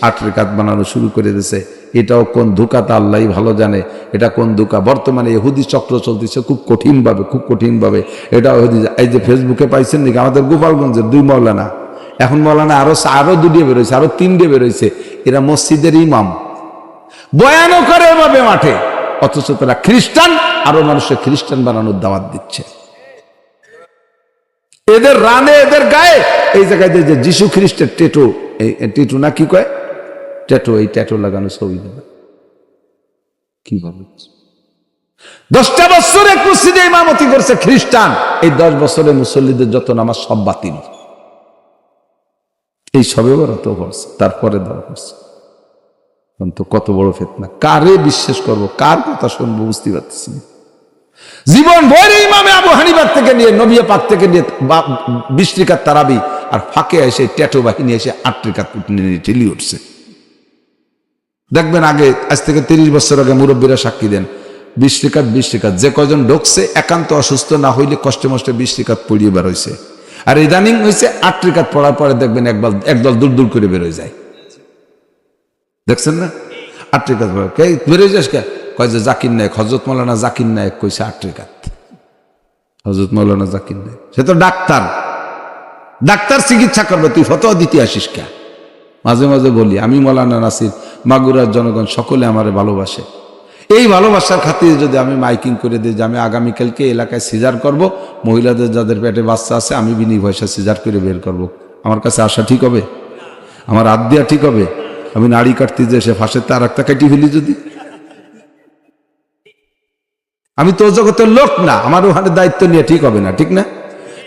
8 রেখাত বানানো শুরু করে দিয়েছে। এটাও কোন ধোঁকাটা আল্লাহই ভালো জানে, এটা কোন ধোঁকা। বর্তমানে ইহুদি চক্র চলতেছে খুব কঠিনভাবে, খুব কঠিনভাবে। এটা এই যে ফেসবুকে পাইছেন নাকি, আমাদের গোপালগঞ্জের 2 মাওলানা, এখন মাওলানা আরো 2 বেরোইছে, আরো 3 বেরোইছে। এরা মসজিদের ইমাম, বয়ানও করে এভাবে মাঠে, অথচ তারা খ্রিস্টান, আরো মানুষের খ্রিস্টান বানানোর দাওয়াত দিচ্ছে। এদের রানে, এদের গায়ে এই জায়গায় যে যিশু খ্রিস্টের টেটু, এই টেটু না কি কয়, ট্যাটু, এই ট্যাটু লাগানো ছবি দেবে। কি বলে 10টা বছর এক মসজিদে ইমামতি করছে খ্রিস্টান, এই 10 বছরে মুসল্লিদের যত নামাজ সব বাতিল। এই সবে বরাত করছে, তারপরে দেওয়া করছে। তো কত বড় ফিতনা, কারে বিশ্বাস করব, কার কথা শুনবো বুঝতে পারতেছি না। জীবন ভরে ইমামে আবু হানিফা থেকে নিয়ে নবী পাক থেকে নিয়ে 20 রাকাত তারাবি, আর ফাঁকে এসে ট্যাটু বাহিনী এসে 8 রাকাত ঠেলি উঠছে। দেখবেন আগে, আজ থেকে 30 বছর আগে মুরব্বীরা সাক্ষী দেন, 20 রাকাত যে কয়জন ঢুকছে একান্ত অসুস্থ না হইলে কষ্টে মষ্টে 20 রাকাত পড়িয়ে বের হয়েছে। আর ইদানিং হয়েছে 8 রাকাত পড়ার পরে দেখবেন একদল দূর দূর করে বেরোয় যায়। দেখছেন না? 8 রাকাত বেরোয় যাস কে? কয় যে জাকির নায়ক, হযরত মাওলানা জাকির নায়ক কইছে 8 রাকাত। হযরত মাওলানা জাকির নায়ক সে তো ডাক্তার চিকিৎসা করবে, তুই ফতোয়া দিতে আসিস কে? মাঝে মাঝে বলি, আমি মাওলানা নাসির, মাগুরার জনগণ সকলে আমারে ভালোবাসে। এই ভালোবাসার খাতিরে যদি আমি মাইকিং করে দিই যে আমি আগামীকালকে এলাকায় সিজার করব, মহিলাদের যাদের পেটে বাচ্চা আছে আমি বিনি পয়সা সিজার করে বের করব, আমার কাছে আসা ঠিক হবে? আমার হাত দেওয়া ঠিক হবে? আমি নাড়ি কাটতে যে সে ফাঁসের তার একটা কেটে ফেলি যদি? আমি তো জগতের লোক না, আমার ওখানে দায়িত্ব নিয়ে ঠিক হবে না, ঠিক না?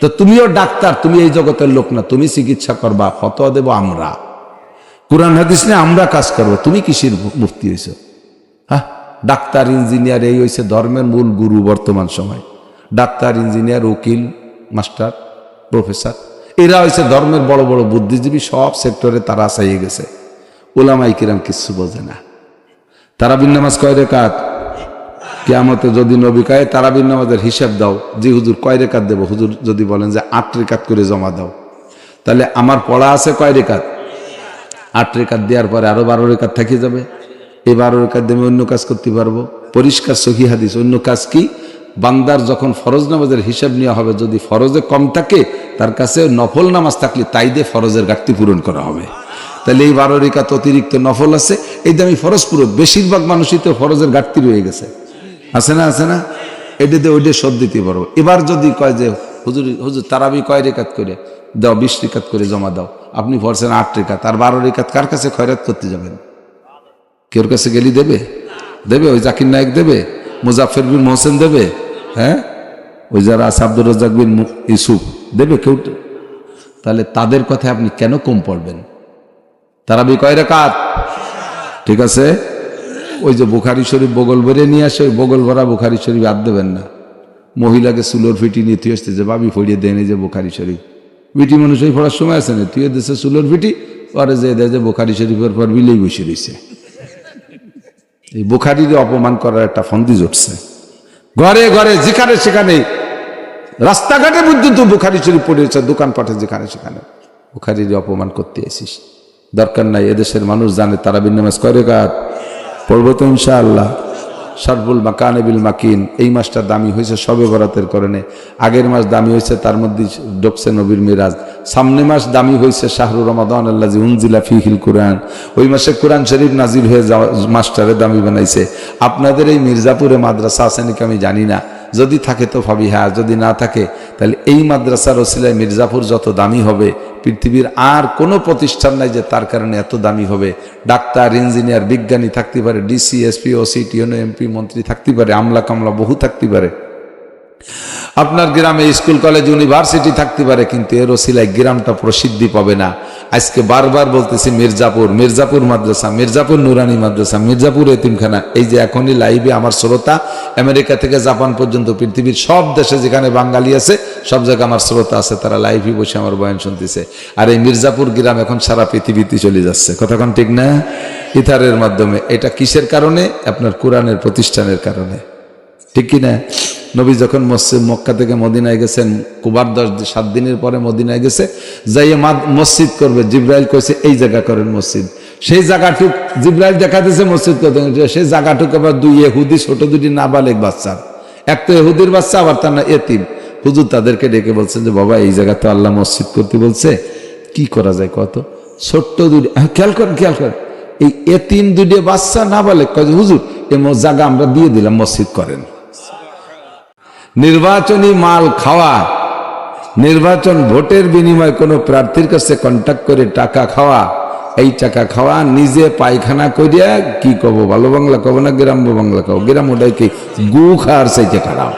তো তুমিও ডাক্তার, তুমি এই জগতের লোক না, তুমি চিকিৎসা করবা, ফতোয়া দেব আমরা, কুরআন হাদিস নিয়ে আমরা কাজ করবো। তুমি কিসের মুফতি হয়েছ? হ্যাঁ, ডাক্তার ইঞ্জিনিয়ার এই হয়েছে ধর্মের মূল গুরু বর্তমান সময়। ডাক্তার ইঞ্জিনিয়ার উকিল মাস্টার প্রফেসর এরা হয়েছে ধর্মের বড় বড় বুদ্ধিজীবী, সব সেক্টরে তারা চাইয়ে গেছে। উলামায়ে কিরাম কিচ্ছু বোঝে না। তারাবির নামাজ কয় রাকাত? কিয়ামতে যদি নবী কয় তারাবির নামাজের হিসাব দাও, যে হুজুর কয় রাকাত দেবো, হুজুর যদি বলেন যে 8 রাকাত করে জমা দাও, তাহলে আমার পড়া আছে কয় রাকাত? 8 রাকাত দেওয়ার পরে আরো 12 রাকাত থেকে যাবে। এই 12 রাকাত দিয়ে অন্য কাজ করতে পারবো। পরিষ্কার সহিহ হাদিস। অন্য কাজ কি? বান্দার যখন ফরজ নামাজের হিসাব নেওয়া হবে, যদি ফরজে কম থাকে তার কাছে নফল নামাজ থাকলে তাই দিয়ে ফরজের ঘাটতি পূরণ করা হবে। তাহলে এই 12 রাকাত অতিরিক্ত নফল আছে, এই দামি ফরজ পুরো। বেশিরভাগ মানুষই তো ফরজের ঘাটতি রয়ে গেছে, আছে না? এটা দিয়ে ওইটা শোধ দিতে পারবো। এবার যদি কয় যে হুজুর তারাবি কয় রাকাত করে দাও, 20 রাকাত করে জমা দাও, আপনি পড়ছেন 8 রাকাত, আর 12 রাকাত কার কাছে খয়রাত করতে যাবেন? কেউর কাছে গেলি দেবে? ওই জাকির নায়ক দেবে? মুজাফফর বিন মোহসেন দেবে? হ্যাঁ, ওই যারা আছে আব্দুর রাজ্জাক বিন ইউসুফ দেবে কেউ? তাহলে তাদের কথা আপনি কেন কম পড়বেন? তারাবি কয় রাকাত? ঠিক আছে, ওই যে বুখারী শরীফ বগল ভরে নিয়ে আসে, ওই বগল ভরা বুখারী শরীফ আর দেবেন না। মহিলাকে চুলোর ফিটি নিয়ে তুই আসতে যে ভাবি ফড়িয়ে দেন এই যে বুখারী শরীফ, বিটি মানুষ ওই পড়ার সময় আছে না, তুই দেশে চুলোর ফিটি পরে যে দেয় যে বুখারী শরীফের পর বিলেই বসে রয়েছে। এই বুখারীর অপমান করার একটা ফন্দি জুটছে। ঘরে ঘরে যেখানে সেখানে রাস্তাঘাটে পর্যন্ত বুখারী শরীফ পড়েছে, দোকানপাটে যেখানে সেখানে বুখারীর অপমান করতে আসিস। দরকার নাই। এদেশের মানুষ জানে তারাবির নামাজ কয় রাকাত পড়বো তো ইনশাআল্লাহ। শারফুল মাকানে বিল মাকিন, এই মাসটা দামি হয়েছে শবে বরাতের কারণে। আগের মাস দামি হয়েছে, তার মধ্যে ঢুকছে নবীর মিরাজ। সামনে মাস দামি হয়েছে শাহরু রমাদান আল্লাযী উনজিলা ফীহিল কুরআন, ওই মাসে কোরআন শরীফ নাজিল হয়ে যাওয়া মাসটারে দামি বানাইছে। আপনাদের এই মির্জাপুরে মাদ্রাসা আছে নাকি আমি জানি না, যদি থাকে তো ভাবি হ্যাঁ, যদি না থাকে তাহলে এই মাদ্রাসার ওসিলায় মির্জাপুর যত দামি হবে, পৃথিবীর আর কোনো প্রতিষ্ঠান নাই যে তার কারণে এত দামি হবে। ডাক্তার, ইঞ্জিনিয়ার, বিজ্ঞানী থাকতে পারে, DC, SP, OC, TNO, MP, মন্ত্রী থাকতে পারে, আমলা কামলা বহু থাকতে পারে, আপনার গ্রামে স্কুল কলেজ ইউনিভার্সিটি থাকতে পারে, কিন্তু এর ওসিলায় গ্রামটা প্রসিদ্ধি পাবে না। আজকে বারবার বলতেছি মির্জাপুর মাদ্রাসা, মির্জাপুর নুরানি মাদ্রাসা, মির্জাপুর এতিমখানা। এই যে এখনই লাইভে আমার শ্রোতা আমেরিকা থেকে জাপান পর্যন্ত পৃথিবীর সব দেশে যেখানে বাঙালি আছে সব জায়গায় আমার শ্রোতা আছে, তারা লাইভে বসে আমার বয়ান শুনতেছে। আর এই মির্জাপুর গ্রাম এখন সারা পৃথিবীতে চলে যাচ্ছে, কথাক্ষণ ঠিক না? ইথারের মাধ্যমে। এটা কিসের কারণে? আপনার কোরআনের প্রতিষ্ঠানের কারণে, ঠিক কিনা? নবী যখন মক্কা থেকে মদিনায় গেছেন, কুবার 7 দিনের পরে মদিনায় গেছে, যাইয়ে মসজিদ করবে, জিব্রাইল কইছে এই জায়গা করেন মসজিদ। সেই জায়গাটুক জিব্রাইল দেখাতেছে মসজিদ করতে, সেই জায়গাটুক আবার 2 ইহুদি ছোট 2টি নাবালেগ বাচ্চা, এক তো ইহুদির বাচ্চা, আবার তার না এতিম। হুজুর তাদেরকে ডেকে বলছেন যে বাবা এই জায়গা তো আল্লাহ মসজিদ করতে বলছে, কি করা যায় কত? ছোট্ট 2টি, খেয়াল করেন, এই এতিম 2টি বাচ্চা নাবালেগ কয় হুজুর এই জায়গা আমরা দিয়ে দিলাম, মসজিদ করেন। নির্বাচনী মাল খাওয়া, নির্বাচন ভোটের বিনিময়ে কোনো প্রার্থীর কাছে কন্ট্যাক্ট করে টাকা খাওয়া, এই টাকা খাওয়া, নিজে পায়খানা করিয়া কি কব, ভালো বাংলা কব না গ্রাম্য বাংলা কব, গ্রাম ওটাই কি গু খাওয়ার চাইতে খারাপ।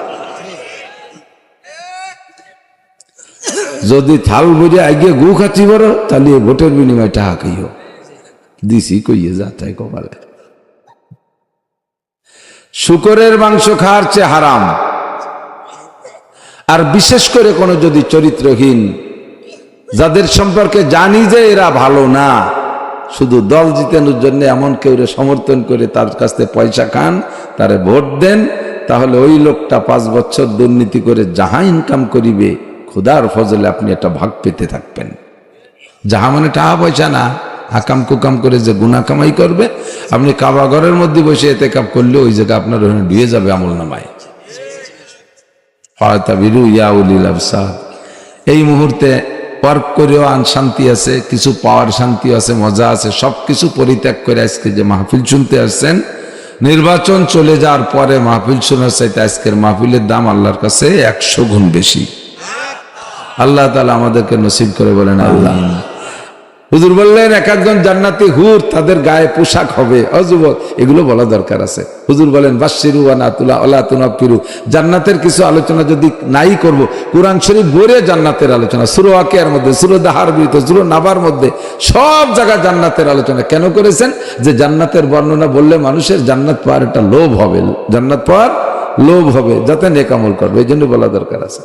যদি থাল বুঝে আগে গু খাচ্ছি বড়, তাহলে ভোটের বিনিময়ে টাকা খাইও দিছি কইয়ে যা তাই কপালে। শুকরের মাংস খাওয়ার চেয়ে হারাম। আর বিশেষ করে কোনো যদি চরিত্রহীন, যাদের সম্পর্কে জানি যে এরা ভালো না, শুধু দল জিতানোর জন্য এমন কেউ সমর্থন করে তার কাছ থেকে পয়সা খান, তারে ভোট দেন, তাহলে ওই লোকটা 5 বছর দুর্নীতি করে যাহা ইনকাম করিবে, খুদার ফজলে আপনি একটা ভাগ পেতে থাকবেন। যাহা মানে টাকা পয়সা না, আকাম কুকাম করে যে গুনাহ কামাই করবে, আপনি কাবা ঘরের মধ্যে বসে এতেকাব করলে ওই জায়গা আপনার ওখানে দিয়ে যাবে আমল নামায়। এই মুহূর্তে ওয়ার্ক করেও শান্তি আছে, কিছু পাওয়ার শান্তি আছে, মজা আছে, সবকিছু পরিত্যাগ করে আজকে যে মাহফিল শুনতে আসছেন, নির্বাচন চলে যাওয়ার পরে মাহফিল শোনার চাইতে আজকের মাহফিলের দাম আল্লাহর কাছে 100 গুণ বেশি। আল্লাহ তাআলা আমাদেরকে নসিব করে বলেন আল্লাহ। হুজুর বললেন এক একজন জান্নাতি হুর, তাদের গায়ে পোশাক হবে। যুবক, এগুলো বলা দরকার আছে। হুজুর বলেন বাশশিরু ওয়া নাতুলা ওয়া লা তুনাফিরু। জান্নাতের কিছু আলোচনা যদি নাই করব, কোরআন শরীফ ভরে জান্নাতের আলোচনা, সূরা ওয়াকিয়ার মধ্যে, সূরা দাহার ভিতরে, সূরা নাবার মধ্যে, সব জায়গায় জান্নাতের আলোচনা কেন করেছেন? যে জান্নাতের বর্ণনা বললে মানুষের জান্নাত পাওয়ার একটা লোভ হবে, জান্নাত পাওয়ার লোভ হবে, যাতে নেক আমল করবে, এই জন্য বলা দরকার আছে।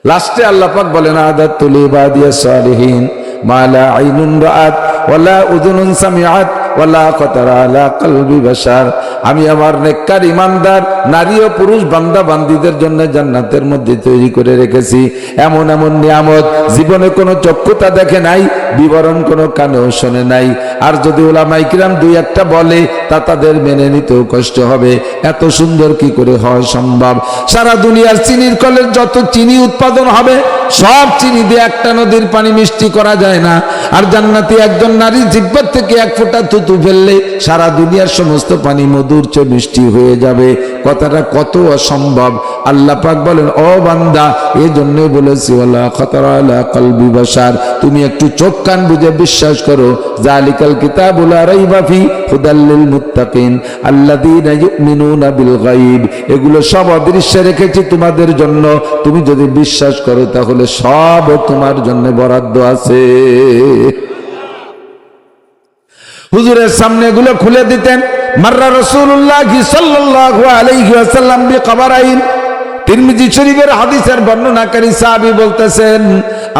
লাস্টে আল্লাহ পাক বলেন আদাতুল ইবাদিয়াস সালিহিন মা লা আইনুন রাআত ওয়া লা উযুনুন সামিআত ওয়া লা খাতারা আলা কলবি বাশার। আমি আমার নেককার ইমানদার নারী ও পুরুষ বান্দা বান্দীদের জন্য জান্নাতের মধ্যে তৈরি করে রেখেছি এমন এমন নিয়ামত জীবনে কোনো চক্ষুতা দেখে নাই, বিবরণ কোনো কানেও শোনে নাই। আর যদি উলামায়ে কিরাম দুই একটা বলে, তা তাদের মেনে নিতেও কষ্ট হবে। এত সুন্দর কি করে হয় সম্ভব? সারা দুনিয়ার চিনির কলের যত চিনি উৎপাদন হবে, সব চিনি দিয়ে একটা নদীর পানি মিষ্টি করা যায় না। আর জান্নাতি একজন নারী জিহ্বা থেকে এক ফোঁটা থুতু ফেললে সারা দুনিয়ার সমস্ত পানি মধুর চেয়ে মিষ্টি হয়ে যাবে। কথাটা কত অসম্ভব। আল্লাহ পাক বলেন, ও বান্দা, এই জন্যই বলেছি ওয়ালা খাতারা আলা কলবি বাশার, তুমি একটু চোখ কান বুঝে বিশ্বাস করো। যালিকাল কিতাবু লা রাইবা ফি হুদাল লিল মুত্তাকিন আল্লাযীনা ইউমিনুনা বিল গায়ব। এগুলো সব অদৃশ্যে রেখেছি তোমাদের জন্য, তুমি যদি বিশ্বাস করো তাহলে সব তোমার জন্য বরাদ্দ আছে। হুজুরের সামনে এগুলো খুলে দিতেন। মাররা রাসূলুল্লাহ সাল্লাল্লাহু আলাইহি ওয়াসাল্লাম বিকবরাইন। তিরমিজি শরীফের হাদিসের বর্ণনাকারী সাহাবী বলতেছেন,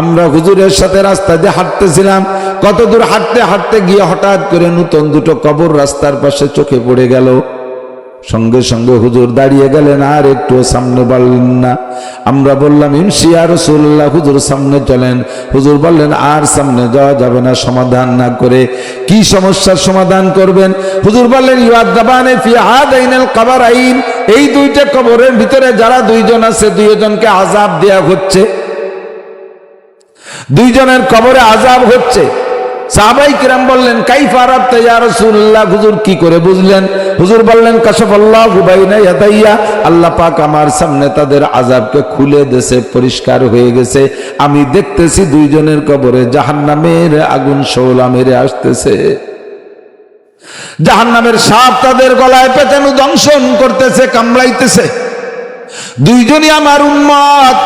আমরা হুজুরের সাথে রাস্তা দিয়ে হাঁটতেছিলাম। কত দূর হাঁটতে হাঁটতে গিয়ে হঠাৎ করে নতুন দুটো কবর রাস্তার পাশে চোখে পড়ে গেল। সঙ্গে সঙ্গে হুজুর দাঁড়িয়ে গেলেন, আর একটু সামনে বাড়লেন না। আমরা বললাম, ইমশি ইয়া রাসূলুল্লাহ, হুজুর সামনে চলেন। হুজুর বললেন, আর সামনে যাওয়া যাবে না সমাধান না করে। কি সমস্যার সমাধান করবেন? হুজুর বললেন, ইউআযাবানে ফি হাদাইনিল কবরাইন, এই দুইটা কবরের ভিতরে যারা দুইজন আছে, দুইজনকে আযাব দেয়া হচ্ছে, দুইজনের কবরে আযাব হচ্ছে। সাহাবায়ে কিরাম বললেন, কাইফা আরাফতা ইয়া রাসূলুল্লাহ, হুজুর কি করে বুঝলেন? হুজুর বললেন, কাশাফাল্লাহু বাইনা ইয়াদাইয়া, আল্লাহ পাক আমার সামনে তাদের আযাবকে খুলে দিয়েছে, পরিষ্কার হয়ে গেছে। আমি দেখতেছি দুইজনের কবরে জাহান্নামের আগুন শোলা মেরে আসতেছে। জাহান্নামের সাপ তাদের গলায় পেটানো দংশন করতেছে, কামড়াইতেছে। দুইজনই আমার উম্মত।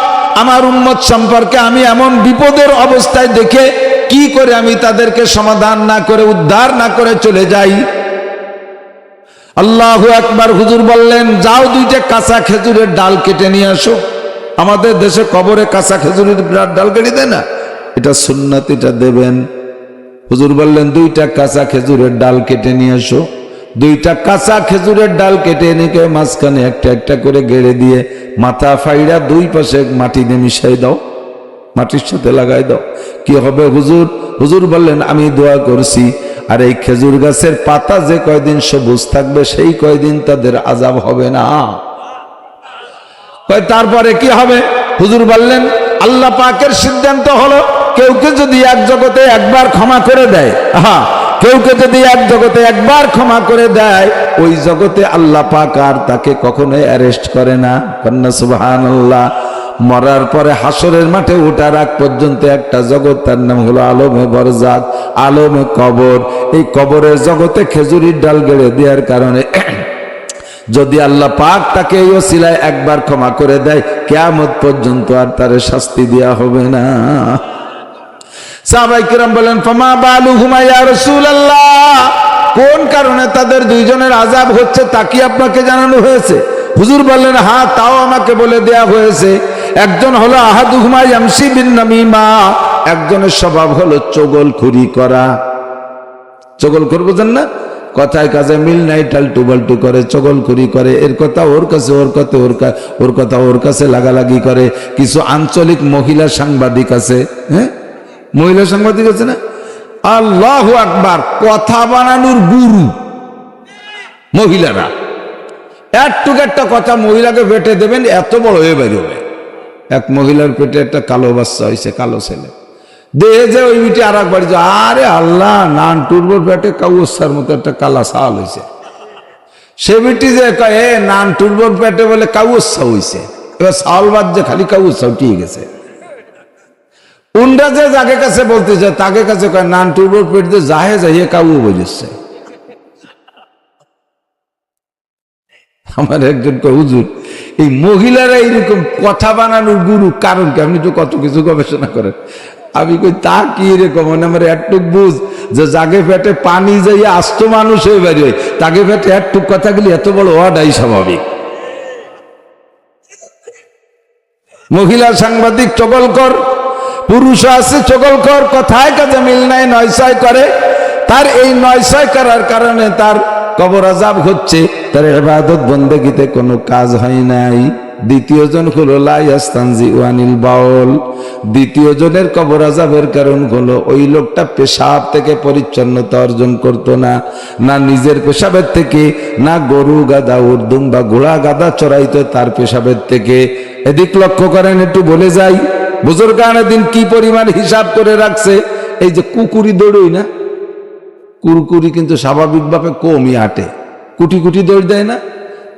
আমার উম্মত সম্পর্কে আমি এমন বিপদের অবস্থায় দেখে কি করে আমি তাদেরকে সমাধান না করে, উদ্ধার না করে চলে যাই? আল্লাহু আকবার। হুজুর বললেন, যাও দুইটা কাঁচা খেজুরের ডাল কেটে নিয়ে আসো। আমাদের দেশে কবরে কাঁচা খেজুরের ডাল কেটে দেয় না, এটা সুন্নাত, এটা দেবেন। হুজুর বললেন, দুইটা কাঁচা খেজুরের ডাল কেটে নিয়ে আসো। দুইটা কাঁচা খেজুরের ডাল কেটে এনেকে মাঝখানে একটা একটা করে গেড়ে দিয়ে মাথা ফাইড়া দুই পাশে মাটি দিয়ে মিশাই দাও, মাটির সাথে লাগাই দাও। কি হবে হুজুর? হুজুর বললেন, আমি দোয়া করছি, আর এই খেজুর গাছের পাতা যে কয়দিন সবুজ থাকবে সেই কয়দিন তাদের আযাব হবে না। তারপরে কি হবে? হুজুর বললেন, আল্লাহ পাকের সিদ্ধান্ত হলো, কেউকে যদি এক জগতে একবার ক্ষমা করে দেয়, কেউকে যদি এক জগতে একবার ক্ষমা করে দেয়, ওই জগতে আল্লাহ পাক আর তাকে কখনোই অ্যারেস্ট করে না। কন্যা সুবহানাল্লাহ। মরার পরে হাসরের মাঠে ওঠার আগ পর্যন্ত একটা জগৎ, তার নাম হলো আলমে বরজাক, আলমে কবর। এই কবরের জগতে খেজুরির ডাল গেড়ে দেওয়ার কারণে যদি আল্লাহ পাক তাকে এই ওসিলায় একবার ক্ষমা করে দেয়, কিয়ামত পর্যন্ত আর তার শাস্তি দেওয়া হবে না। সাহাবায়ে কিরাম বলেন, ফামা বালুহুমা ইয়া রাসূলুল্লাহ, কোন কারণে তাদের দুইজনের আযাব হচ্ছে তা কি আপনাকে জানানো হয়েছে? হুজুর বললেন, হ্যাঁ, তাও আমাকে বলে দেয়া হয়েছে। একজন হলো আহাদুহুমা ইয়ামশি বিন নামিমা, একজনের স্বভাব হলো চগলখুরি করা। চগলখুর বুঝেন না? কথায় কাজে মিল নাই, টালটু বাল্টু করে, চগলখুরি করে, এর কথা ওর কাছে, ওর কথা ওর কথা ওর কাছে লাগালাগি করে। কিছু আঞ্চলিক মহিলা সাংবাদিক আছে, হ্যাঁ, মহিলা সাংবাদিক আছে না, আল্লাহু আকবার, কথা বানানোর গুরু মহিলারা। একটুক একটা কথা মহিলাকে পেটে দেবেন, এত বড় হয়ে বেরোবে। এক মহিলার পেটে একটা কালো বাচ্চা হয়েছে, কালো ছেলে, দেহে যে ওই মিটি আর একবার, আরে আল্লাহ, নান টুরবোর পেটে কাউসার মতো একটা কালা সাল হয়েছে। সে মিটি যে কয়, নান টুরবোর পেটে বলে কাউসা হয়েছে, এবার সাল বাদ যে খালি কাউসা উঠিয়ে গেছে। উন্ডা যে যাকে কাছে বলতেছে তাকে কাছে কয়, নান টুরবোর পেট দিয়ে যাহে যাইয়ে কাউ বলেছে। আমার একজন কয়, হুজুর, এই মহিলারা এইরকম কথা বানানোর গুরু, কারণ কি? আপনি তো কত কিছু গবেষণা করেন। আমি কই, তা কি এরকম? আমার একটুক বুঝ যে জাগে পেটে পানি যাইয়া আস্ত মানুষ হয়ে বেরিয়ে, তাকে পেটে একটুক কথাগুলি এত বড় হওয়াটাই স্বাভাবিক। মহিলা সাংবাদিক চগলখোর, পুরুষ আছে চগলখোর, কথায় কাজে মিল নাই, নয়ছয় করে। তার এই নয়ছয় করার কারণে তার কবর আযাব হচ্ছে, তার ইবাদত বন্দেগীতে কোনো কাজ হয় নাই। দ্বিতীয় জন হলো লা ইয়াস্তানজিউ আনিল বাউল, দ্বিতীয় জনের কবর আযাবের কারণ হলো ওই লোকটা পেশাব থেকে পরিচ্ছন্নতা অর্জন করতো না, না নিজের পেশাবের থেকে, না গরু গাদা উর্দুম বা ঘোড়া গাদা চড়াইতো তার পেশাবের থেকে। এদিক লক্ষ্য করেন, একটু বলে যাই, বুজুর্গানে দিন কি পরিমাণ হিসাব করে রাখছে। এই যে কুকুরি দৌড়ই না, কুরকুরি কিন্তু স্বাভাবিকভাবে কমই হাঁটে, কুটি কুটি দৌড় দেয় না,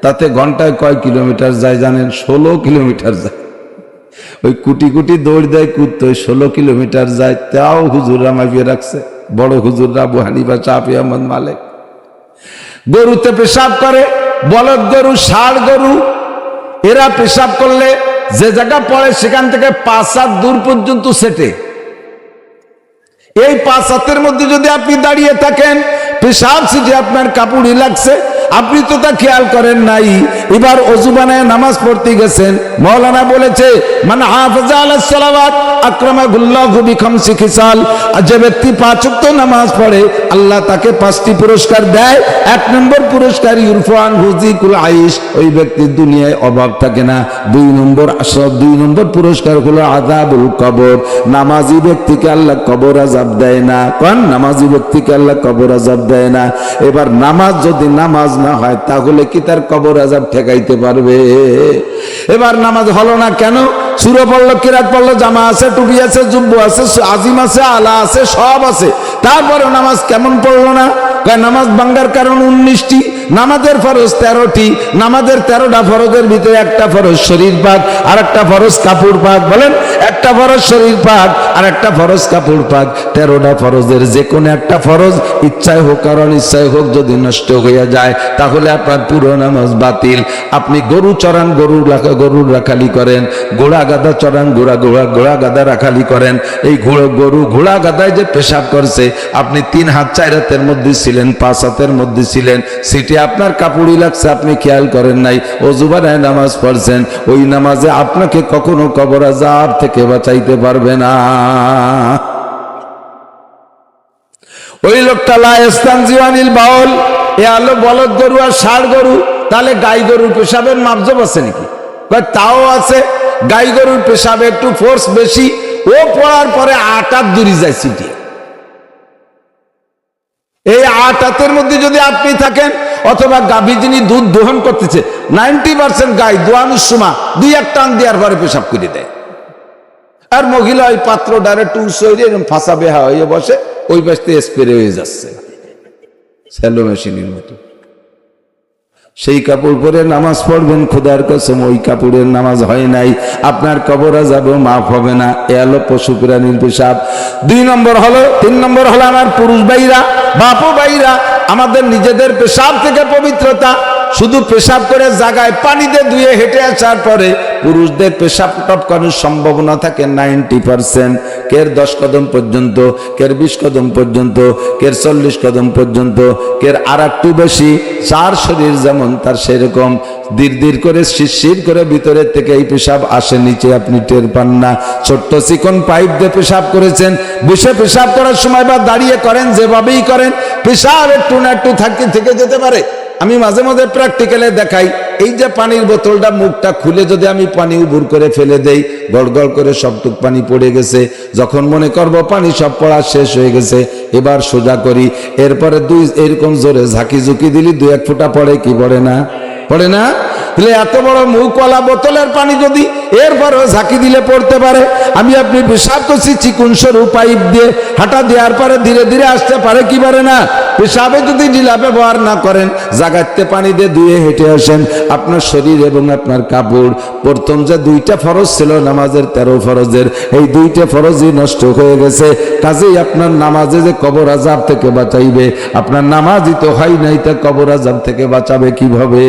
তাতে ঘন্টায় কয় কিলোমিটার যায় জানেন? 16 কিলোমিটার যায়। ওই কুটি কুটি দৌড় দেয় কুত্তে, 16 কিলোমিটার যায়। তাও হুজুররা মাপিয়ে রাখছে, বড় হুজুররা, আবু হানিফা, শাফি, আহমদ, মালিক। গরুতে পেশাব করে, বলদ গরু, ষাঁড় গরু, এরা পেশাব করলে যে জায়গা পড়ে সেখান থেকে 5 হাত দূর পর্যন্ত সেটে। এই 5 হাতের মধ্যে যদি আপনি দাঁড়িয়ে থাকেন, পেশাব সিটে আপনার কাপড়ই লাগছে, আপনি তো তা খেয়াল করেন নাই। এবার ওযু বানায় নামাজ পড়তে গেছেন, মাওলানা বলেছে, মান হাফাজা আলাস সালাওয়াত আকরামাহুল্লাহু বিখামসি খিসাল, যে ব্যক্তি 5 ওয়াক্ত নামাজ পড়ে আল্লাহ তাকে 5টি পুরস্কার দেয়। 1 নম্বর পুরস্কার ইরফান হুজিকুল আইশ, ওই ব্যক্তির দুনিয়ায় অভাব থাকে না। 2 নম্বর পুরস্কার হলো আযাবুল কবর, নামাজি ব্যক্তিকে আল্লাহ কবর আযাব দেয় না। কোন নামাজি ব্যক্তিকে আল্লাহ কবর আযাব দেয় না। এবার নামাজ যদি নামাজ না হয় তাহলে কি তার কবর আযাব ঠেকাইতে পারবে? এবার নামাজ হলো না কেন? সূরা পড়লো, কিরাত পড়লো, জামা আছে, টুপি আছে, জুব্বু আছে, আজিম আছে, আলা আছে, সব আছে, তারপরে নামাজ কেমন পড়লো না? নামাজ ভাঙ্গার কারণ 19টি, নামাজের ফরজ 13টি, নামাজের 13টা ফরজের ভিতরে একটা ফরজ শরীর পাক, আর একটা ফরজ কাপড় পাক। বলেন, একটা ফরজ শরীর পাক আর একটা ফরজ কাপড় পাক। 13টা ফরজের যে কোনো একটা ফরজ ইচ্ছায় হোক আর অনিচ্ছায় হোক যদি নষ্ট হয়ে যায় তাহলে আপনার পুরো নামাজ বাতিল। আপনি গরু চড়ান, গরুর রাখালি করেন, ঘোড়া গাদা চড়ান, ঘোড়া গাদা রাখালি করেন। এই গরু ঘোড়া গাদায় যে পেশাব করছে, আপনি 3 হাত 4 হাতের মধ্যে ছিলেন, 5 হাতের মধ্যে ছিলেন, সিটে আপনার কাপড়ই লাগছে, আপনি খেয়াল করেন নাই, ওযু বানায় নামাজ পড়ছেন, ওই নামাজে আপনাকে কখনো কবর আযাব থেকে বাঁচাইতে পারবে না। ওই লোকটা লা ইস্তানজিউ আনিল বাউল, এ আলো বলদ গরু আর ষাঁড় গরু। তাহলে গাই গরুর পেশাবের মাপজব আছে নাকি? তাও আছে। গাই গরুর পেশাবে একটু ফোর্স বেশি, ও পড়ার পরে 8 হাত দূরে যায় সিটে। এই 8 হাতের মধ্যে যদি আপনি থাকেন, অথবা গাভী যিনি দুধ দোহন করতেছে, 90% গাই দোয়ানোর সময় 2-1 টান দেওয়ার পরে পেশাব করে দেয়। আর মহিলা ওই পাত্র ডাইরেক্ট এরকম ফাঁসা বেহা হয়ে বসে, ওই পাশে স্প্রে হয়ে যাচ্ছে স্যালো মেশিনের মতো। সেই কাপড় পরে নামাজ পড়বেন, খোদার কসম ওই কাপড়ের নামাজ হয় নাই, আপনার কবর আযাব মাফ হবে না। এ হলো পশু প্রাণীর পেশাব। 2 নম্বর হলো, 3 নম্বর হলো আমার পুরুষ ভাইরা, বাপু ভাইরা, আমাদের নিজেদের পেশাব থেকে পবিত্রতা। শুধু পেশাব করে জায়গায় পানিতে ধুয়ে হেঁটে আসার পরে পুরুষদের পেশাব টপকানোর সম্ভাবনা থাকে 90%। কের 10 কদম পর্যন্ত, কের 20 কদম পর্যন্ত, কের 40 কদম পর্যন্ত, কের আর একটু বেশি। যার শরীর যেমন তার সেরকম ধীর করে শিরশির করে ভিতরের থেকে এই পেশাব আসে, নিচে আপনি টের পান না। ছোট্ট চিকন পাইপ দিয়ে পেশাব করেছেন, বসে পেশাব করার সময় বা দাঁড়িয়ে করেন, যেভাবেই করেন পেশাব একটু না একটু থেকে যেতে পারে। আমি মাঝে মাঝে প্র্যাকটিক্যালে দেখাই, এই যে পানির বোতলটা মুখটা খুলে যদি আমি পানি উবুর করে ফেলে দেই, গড়গড় করে সবটুক পানি পড়ে গেছে। যখন মনে করব পানি সব পড়া শেষ হয়ে গেছে, এবার সোজা করি, এরপরে এরকম জোরে ঝাঁকি ঝুঁকি দিলি 2-1 ফোঁটা পড়ে কি পড়ে না? পড়ে না? তাহলে এত বড় মুখওয়ালা বোতলের পানি যদি এরপরও ঝাঁকি দিলে পড়তে পারে, আমি আপনি পেশাব করছি চিকুন সরু পাইপ দিয়ে, হাঁটা দেওয়ার পরে ধীরে ধীরে আসতে পারে কি পারে না? পেশাবে যদি ঢিলা ব্যবহার না করেন, জাগাতে পানি দিয়ে ধুয়ে হেঁটে আসেন, আপনার শরীর এবং আপনার কাপড়, প্রথম যে 2টা ফরজ ছিল নামাজের 13 ফরজের, এই 2টা ফরজই নষ্ট হয়ে গেছে। কাজেই আপনার নামাজে যে কবর আযাব থেকে বাঁচাইবে, আপনার নামাজই তো হয় নাই, তা কবর আযাব থেকে বাঁচাবে কিভাবে?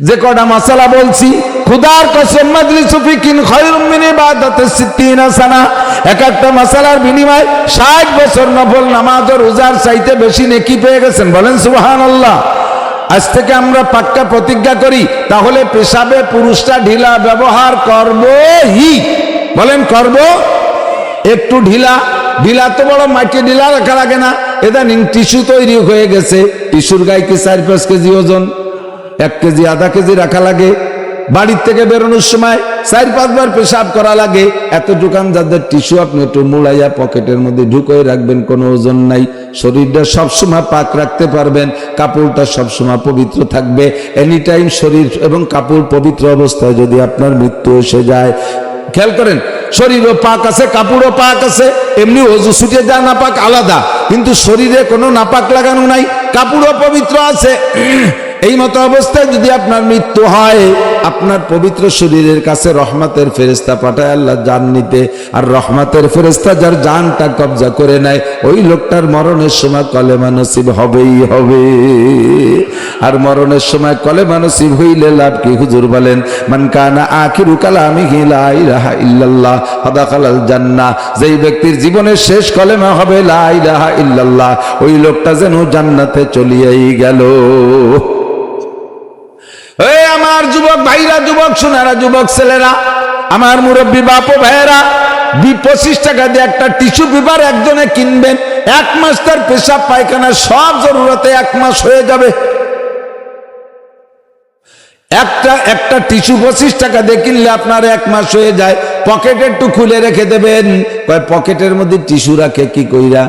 যে কটা মাসালা বলছি, খুদার কসম মাজলিসু ফিকিন খায়রুম মিন ইবাদাতিস 60 সানা। এক একটা মাসালার বিনিময়ে 60 বছর নফল নামাজ ও রোজার চাইতে বেশি নেকি পেয়ে গেছেন। বলেন সুবহানাল্লাহ। আজ থেকে আমরা পাক্কা প্রতিজ্ঞা করি, তাহলে পেশাবে পুরুষটা ঢিলা ব্যবহার করবই। বলেন করব। একটু ঢিলা তো বড় মাটি ঢিলা রাখা লাগে না, ইদানিং টিস্যু তৈরি হয়ে গেছে, টিস্যুর গায়ে কি 4-5 কেজি ওজন, 1 কেজি 1/2 কেজি রাখা লাগে। বাড়ির থেকে বেরোনোর সময় 4-5 বার পেশাব করা লাগে। এত দোকান যাদের টিস্যু আপনি একটু মুড়াইয়া পকেটের মধ্যে ঢুকিয়ে রাখবেন, কোনো ওজন নাই। শরীরটা সবসময় পাক রাখতে পারবেন, কাপড়টা সবসময় পবিত্র থাকবে। এনি টাইম শরীর এবং কাপড় পবিত্র অবস্থায় যদি আপনার মৃত্যু এসে যায়, খেয়াল করেন, শরীরও পাক আছে, কাপড়ও পাক আছে। এমনি ওযু ছুটে যা নাপাক আলাদা, কিন্তু শরীরে কোনো নাপাক লাগানো নাই, কাপড়ও পবিত্র আছে। এই মতো অবস্থায় যদি আপনার মৃত্যু হয়, আপনার পবিত্র শরীরের কাছে রহমতের ফেরেশতা পাঠায় আল্লাহ জান নিতে। আর রহমতের ফেরেশতা যার জানটা কবজা করে নেয়, ওই লোকটার মরণের সময় কলেমা নসিব হবেই হবে। আর মরণের সময় কলেমা নসিব হইলে লাভ কি? হুজুর বলেন, মান কানা আখিরু কালামিহি লা ইলাহা ইল্লাল্লাহ ফাদাখালাল জান্নাহ। যেই ব্যক্তির জীবনের শেষ কলেমা হবে লা ইলাহা ইল্লাল্লাহ, ওই লোকটা যেন জান্নাতে চলিয়েই গেল। আমার যুবক ভাইরা, যুবক সোনারা, যুবক ছেলেরা, আমার মুরব্বী বাপু ভাইয়েরা, 25 টাকা দিয়ে একটা টিস্যু পেপার একজনে কিনবেন, 1 মাস তার পেশাব পায়খানা সব জরুরতে 1 মাস হয়ে যাবে। একটা টিস্যু 25 টাকা দিয়ে কিনলে আপনার 1 মাস হয়ে যায়। পকেটে একটু খুলে রেখে দেবেন। পকেটের মধ্যে টিস্যু রাখে কি কইরা?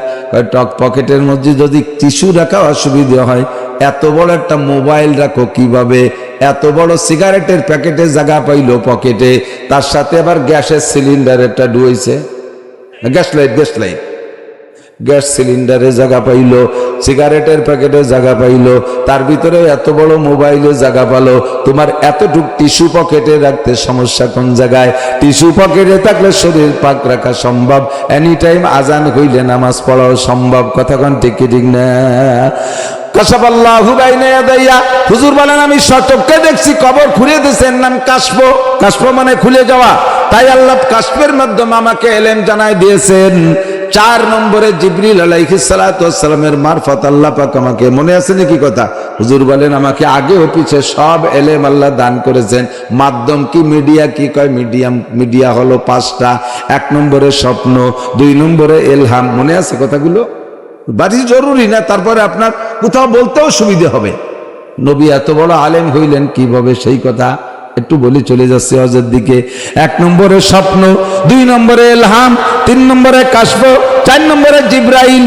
পকেটের মধ্যে যদি টিস্যু রাখা অসুবিধা হয়, এত বড় একটা মোবাইল রাখো কিভাবে? এত বড় সিগারেটের প্যাকেটে জায়গা পাইলো পকেটে, তার সাথে আবার গ্যাসের সিলিন্ডার একটা ডুয়েছে, গ্যাস সিলিন্ডারে জায়গা পাইলো, সিগারেটের প্যাকেটে জায়গা পাইলো, তার ভিতরে এত বড় মোবাইলে জায়গা পালো। তোমার এতটুক টিস্যু পকেটে রাখতে সমস্যা কোন জায়গায়? টিস্যু পকেটে থাকলে শরীর পাক রাখা সম্ভব, এনি টাইম আজান হইলে নামাজ পড়াও সম্ভব। কথা কোন ঠিক না? কাশাফাল্লাহু বাইনা ইয়াদাইয়া। হুজুর বলেন, আমি সচক্ষে দেখছি কবর খুলে দিয়েছেন, নাম কাশফ। কাশফ মানে খুলে যাওয়া। তাই আল্লাহ কাশফের মাধ্যমে আমাকে এলেম জানাই দিয়েছেন। 4 নম্বরে জিবরিল আলাইহিস সালাতু ওয়াস সালামের মারফত আল্লাহ পাক আমাকে, মনে আছে নাকি কথা? হুজুর বলেন, আমাকে আগে ও পিছে সব এলেম আল্লাহ দান করেছেন। মাধ্যম কি, মিডিয়া কি কয়? মিডিয়া হলো 5টা। 1 নম্বরে স্বপ্ন, 2 নম্বরে এলহাম। মনে আছে কথাগুলো? বাড়ি জরুরি না, তারপরে আপনার কোথাও বলতেও সুবিধা হবে। নবী এত বড় আলেম হইলেন কিভাবে, সেই কথা একটু বলি, চলে যাচ্ছে হজের দিকে। 1 নম্বরে স্বপ্ন, 2 নম্বরে এলহাম, 3 নম্বরে কাশফ, 4 নম্বরে জিব্রাইল।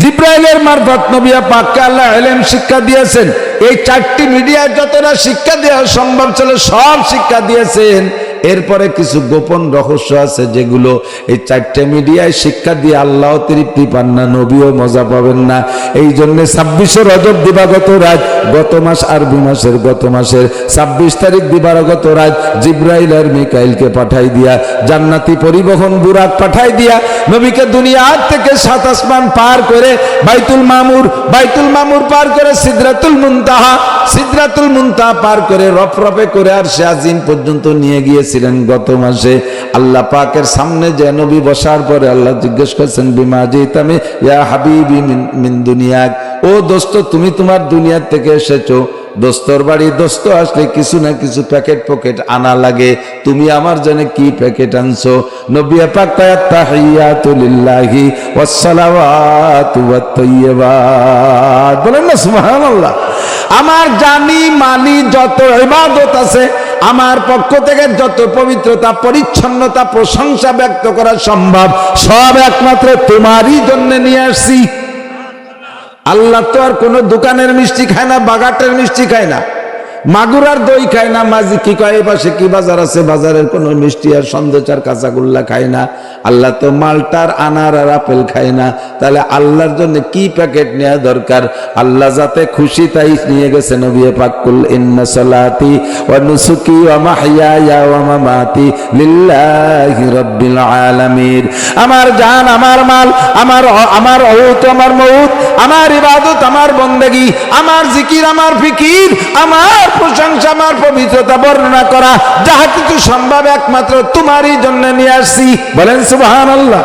জিব্রাইলের মারফত নবী পাককে আল্লাহ ইলম শিক্ষা দিয়েছেন। এই 4টি মিডিয়ায় যতটা শিক্ষা দেওয়া সম্ভব ছিল সব শিক্ষা দিয়েছেন। এরপরে কিছু গোপন রহস্য আছে যেগুলো এই 4টে মিডিয়ায় শিক্ষা দিয়ে আল্লাহ তৃপ্তি পান না, নবীও মজা পাবেন না। এই জন্য 26 রজব দিবাগত রাত, গত মাস আরবি মাসের গত মাসের 26 তারিখ দিবাগত রাত জিব্রাইল আর মিকাইলকে পাঠাই দিয়া, জান্নাতি পরিবহন বুরাক পাঠাই দিয়া নবীকে দুনিয়া থেকে 7 আসমান পার করে বাইতুল মামুর পার করে সিদরাতুল মুনতাহা পার করে রফরফে করে আরশে আজিম পর্যন্ত নিয়ে গিয়েছিলেন গত মাসে। আল্লাহ পাকের সামনে যে নবী বসার পরে আল্লাহ জিজ্ঞেস করছেন বিমা জিতামি ইয়া হাবিবি মিন দুনিয়াক, ও দোস্ত তুমি তোমার দুনিয়া থেকে এসেছো। দোস্তর বাড়ি দোস্ত আসলে কিছু না কিছু প্যাকেট পকেট আনা লাগে, তুমি আমার জন্য কি প্যাকেট আনছো? নবী পাক কয় তাহিয়াতু লিল্লাহি ওয়াস সালাওয়াতু ওয়াত তাইয়্যিবাত, বলেন না সুবহানাল্লাহ। আমার জানি মালি যত ইবাদত আছে, আমার পক্ষ থেকে যত পবিত্রতা পরিচ্ছন্নতা প্রশংসা ব্যক্ত করা সম্ভব, সব একমাত্র তোমারই জন্য নিয়ে আসছি। আল্লাহ তো আর কোনো দোকানের মিষ্টি খায় না, বাগাটের মিষ্টি খায় না, মাগুরার দই খায় না, মাঝি কি কয় পাশে কি বাজার আছে বাজারের কোনো মিষ্টি আর সন্দেচার কাঁচাগোল্লা খায় না। আল্লাহ তো মালটার আনার আর আপেল খায় না। তাহলে আল্লাহর জন্য কি প্যাকেট নেওয়া দরকার? আল্লাহ যাতে খুশি তাই নিয়ে গেছে। নবী পাক কুল ইন্না সালাতি ওয়া নুসুকি ওয়া মাহইয়ায়া ওয়া মামাতি লিল্লাহি রাব্বিল আলামিন। আমার জান, আমার মাল, আমার অহুত, আমার মউত, আমার ইবাদত, আমার বন্দেগী, আমার জিকির, আমার ফিকির, আমার প্রশংসা, আমার পবিত্রতা বর্ণনা করা যাহা কিছু সম্ভব একমাত্র তোমারই জন্য নিয়ে আসছি। বলেন সুবহানাল্লাহ।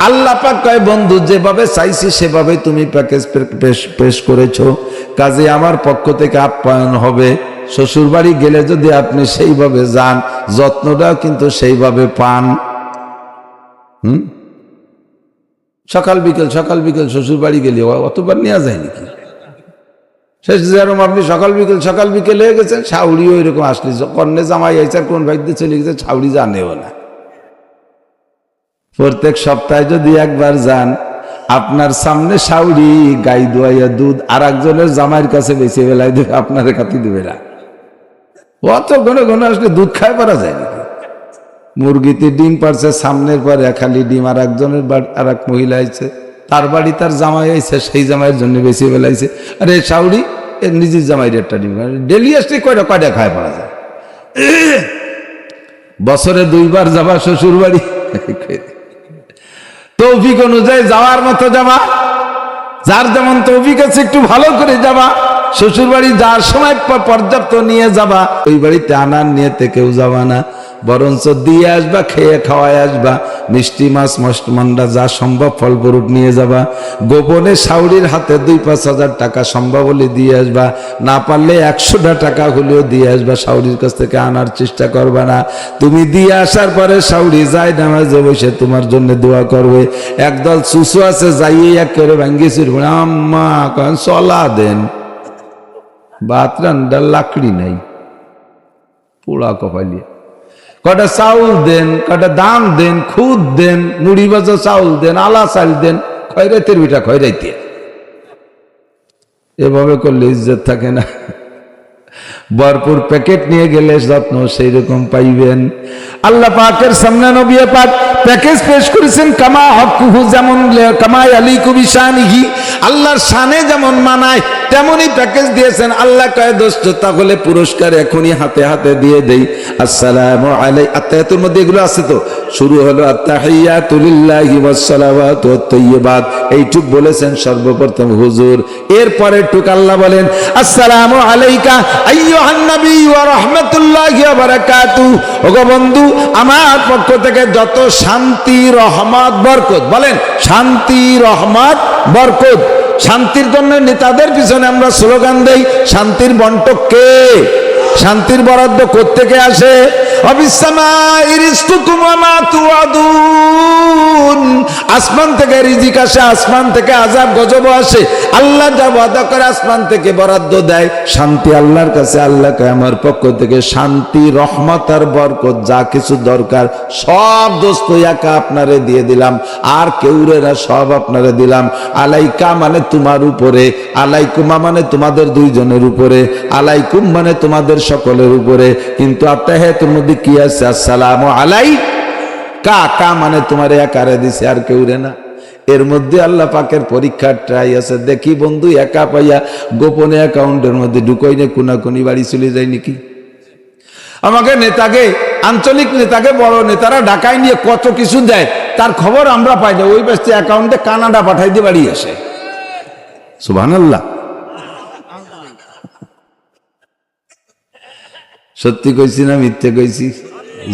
আল্লাহ পাক কয় বন্ধু যেভাবে চাইছি সেভাবে তুমি প্যাকেজ পেশ করেছো, কাজে আমার পক্ষ থেকে আপ্যায়ন হবে। শ্বশুর বাড়ি গেলে যদি আপনি সেইভাবে যান, যত্নটাও কিন্তু সেইভাবে পান। সকাল বিকেল শ্বশুর বাড়ি গেলে অতবার নেওয়া যায় নাকি? শেষ যেরকম আপনি সকাল বিকেল হয়ে গেছেন, ছাউড়িও এরকম আসলে কন্যা জামাই আইসার কোন ভাইতে চলে গেছে, ছাউড়ি জানেও না। প্রত্যেক সপ্তাহে যদি একবার যান, আপনার সামনে ছাউড়ি গাই দোয়াইয়া দুধ আর একজনের জামাইয়ের কাছে বেঁচে বেলায় দেবে, আপনার কাতি দেবে না। অত ঘন আসলে দুধ খায় পারা যায় নাকি? মুরগিতে ডিম পারছে, সামনের পর খালি ডিম, আর একজনের আর এক মহিলা আইছে, তার বাড়ি তার জামাই আইছে, সেই জামাইয়ের জন্য বেশি বেলাইছে। আরে শাউরি এর নিজের জামাইয়ের একটা ডিম ডেলি আসলে কয়টা খায় পারা যায়? বছরে 2 বার যাবা শ্বশুর বাড়ি, তৌফিক অনুযায়ী যাওয়ার মতো যাবা, যার যেমন তৌফিক আছে একটু ভালো করে যাবা। শ্বশুর বাড়ি যাওয়ার সময় পর্যাপ্ত নিয়ে যাবা, ওই বাড়িতে আনার নিয়েতে কেউ যাবা না, বরঞ্চ দিয়ে আসবা, খেয়ে খাওয়ায় আসবা। মিষ্টি মাছ মন্ডা যা সম্ভব ফলস্বরূপ নিয়ে যাবা। গোপনে শাউরির হাতে 2-5 হাজার টাকা সম্ভব হলে দিয়ে আসবা, না পারলে 100টা টাকা হলেও দিয়ে আসবা। শাউরির কাছ থেকে আনার চেষ্টা করবা না। তুমি দিয়ে আসার পরে শাউরি যায় নামাজে বসে তোমার জন্য দোয়া করবে। একদল সুসু আছে, যাইয়ে একেবারে ভাঙ্গিয়ে চুরবে, আম্মা কন চলা দেন, ভাত রান্নার লাকড়ি নাই, পোড়া কপালিয়া, কটা চাউল দেন, কটা দাম দেন, খুদ দেন, মুড়ি ভাজা চাউল দেন, আলা চাল দেন, খয়রাইতের বিটা খয়রাইতে। এভাবে করলে ইজ্জত থাকে না। ভরপুর প্যাকেট নিয়ে গেলে যত্ন সেই রকম পাইবেন। আল্লাহ পাকের সামনে নবী পাক প্যাকেজ পেশ করেছেন, কামা হকুহু, যেমন কামাই আলিকু বিশানিহি, আল্লাহর শানে যেমন মানায় তেমনই প্যাকেজ দিয়েছেন। আল্লাহ কয় দোস্ত তাহলে পুরস্কার এখনই হাতে হাতে দিয়ে দেই। আসসালামু আলাইকুম, আত্তাহিয়াতুর মধ্যে এগুলো আছে তো, শুরু হলো আত্তাহিয়াতু লিল্লাহি ওয়াস সালাওয়াতু ওয়াত তাইয়্যিবাত, এইটুক বলেছেন সর্বপ্রথম হুজুর। এরপরে টুক আল্লাহ বলেন আসসালামু আলাইকা আইয়ুহান নবী ওয়া রাহমাতুল্লাহি ওয়া বারাকাতুহু, ওগো বন্ধু আমার পক্ষ থেকে যত শান্তি রহমত বরকত, বলেন শান্তি রহমত বরকত। শান্তির জন্য নেতাদের পিছনে আমরা স্লোগান দেই, শান্তির বন্টক কে? শান্তির বরাদ্দ কোত্থেকে আসে? আসমান থেকে রিজিক আসে, আসমান থেকে আযাব গজব আসে। আল্লাহ যা ওয়াদা করে আসমান থেকে বরাদ্দ দেয়। শান্তি আল্লাহর কাছে, আল্লাহ কয় আমার পক্ষ থেকে শান্তি রহমত আর বরকত যা কিছু দরকার সব দোস্ত একা আপনারে দিয়ে দিলাম, আর কেউরেরা সব আপনারে দিলাম। আলাইকা মানে তোমার উপরে, আলাইকুমা মানে তোমাদের দুইজনের উপরে, আলাইকুম মানে তোমাদের সকলের উপরে। কিন্তু আত্তাহিয়াতুর মধ্যে মধ্যে কি আছে? আসসালামু আলাইকা। কা মানে তোমার একারে দিছে, আর কেউ রে না। এর মধ্যে আল্লাহ পাকের পরীক্ষার ট্রাই আছে। দেখি বন্ধু একা পাইয়া গোপনে অ্যাকাউন্টের মধ্যে ঢুকোই না কোনাকুনি বাড়ি চলে যায় নাকি। আমাকে নেতাকে, আঞ্চলিক নেতাকে বড় নেতারা ঢাকায় নিয়ে কত কিছু দেয়, তার খবর আমরা পাই না। ওই ব্যস্ত অ্যাকাউন্টে কানাডা পাঠাই দিয়ে বাড়ি আসে। সুবহানাল্লাহ। সত্যি কইছি না মিথ্যে কইছি?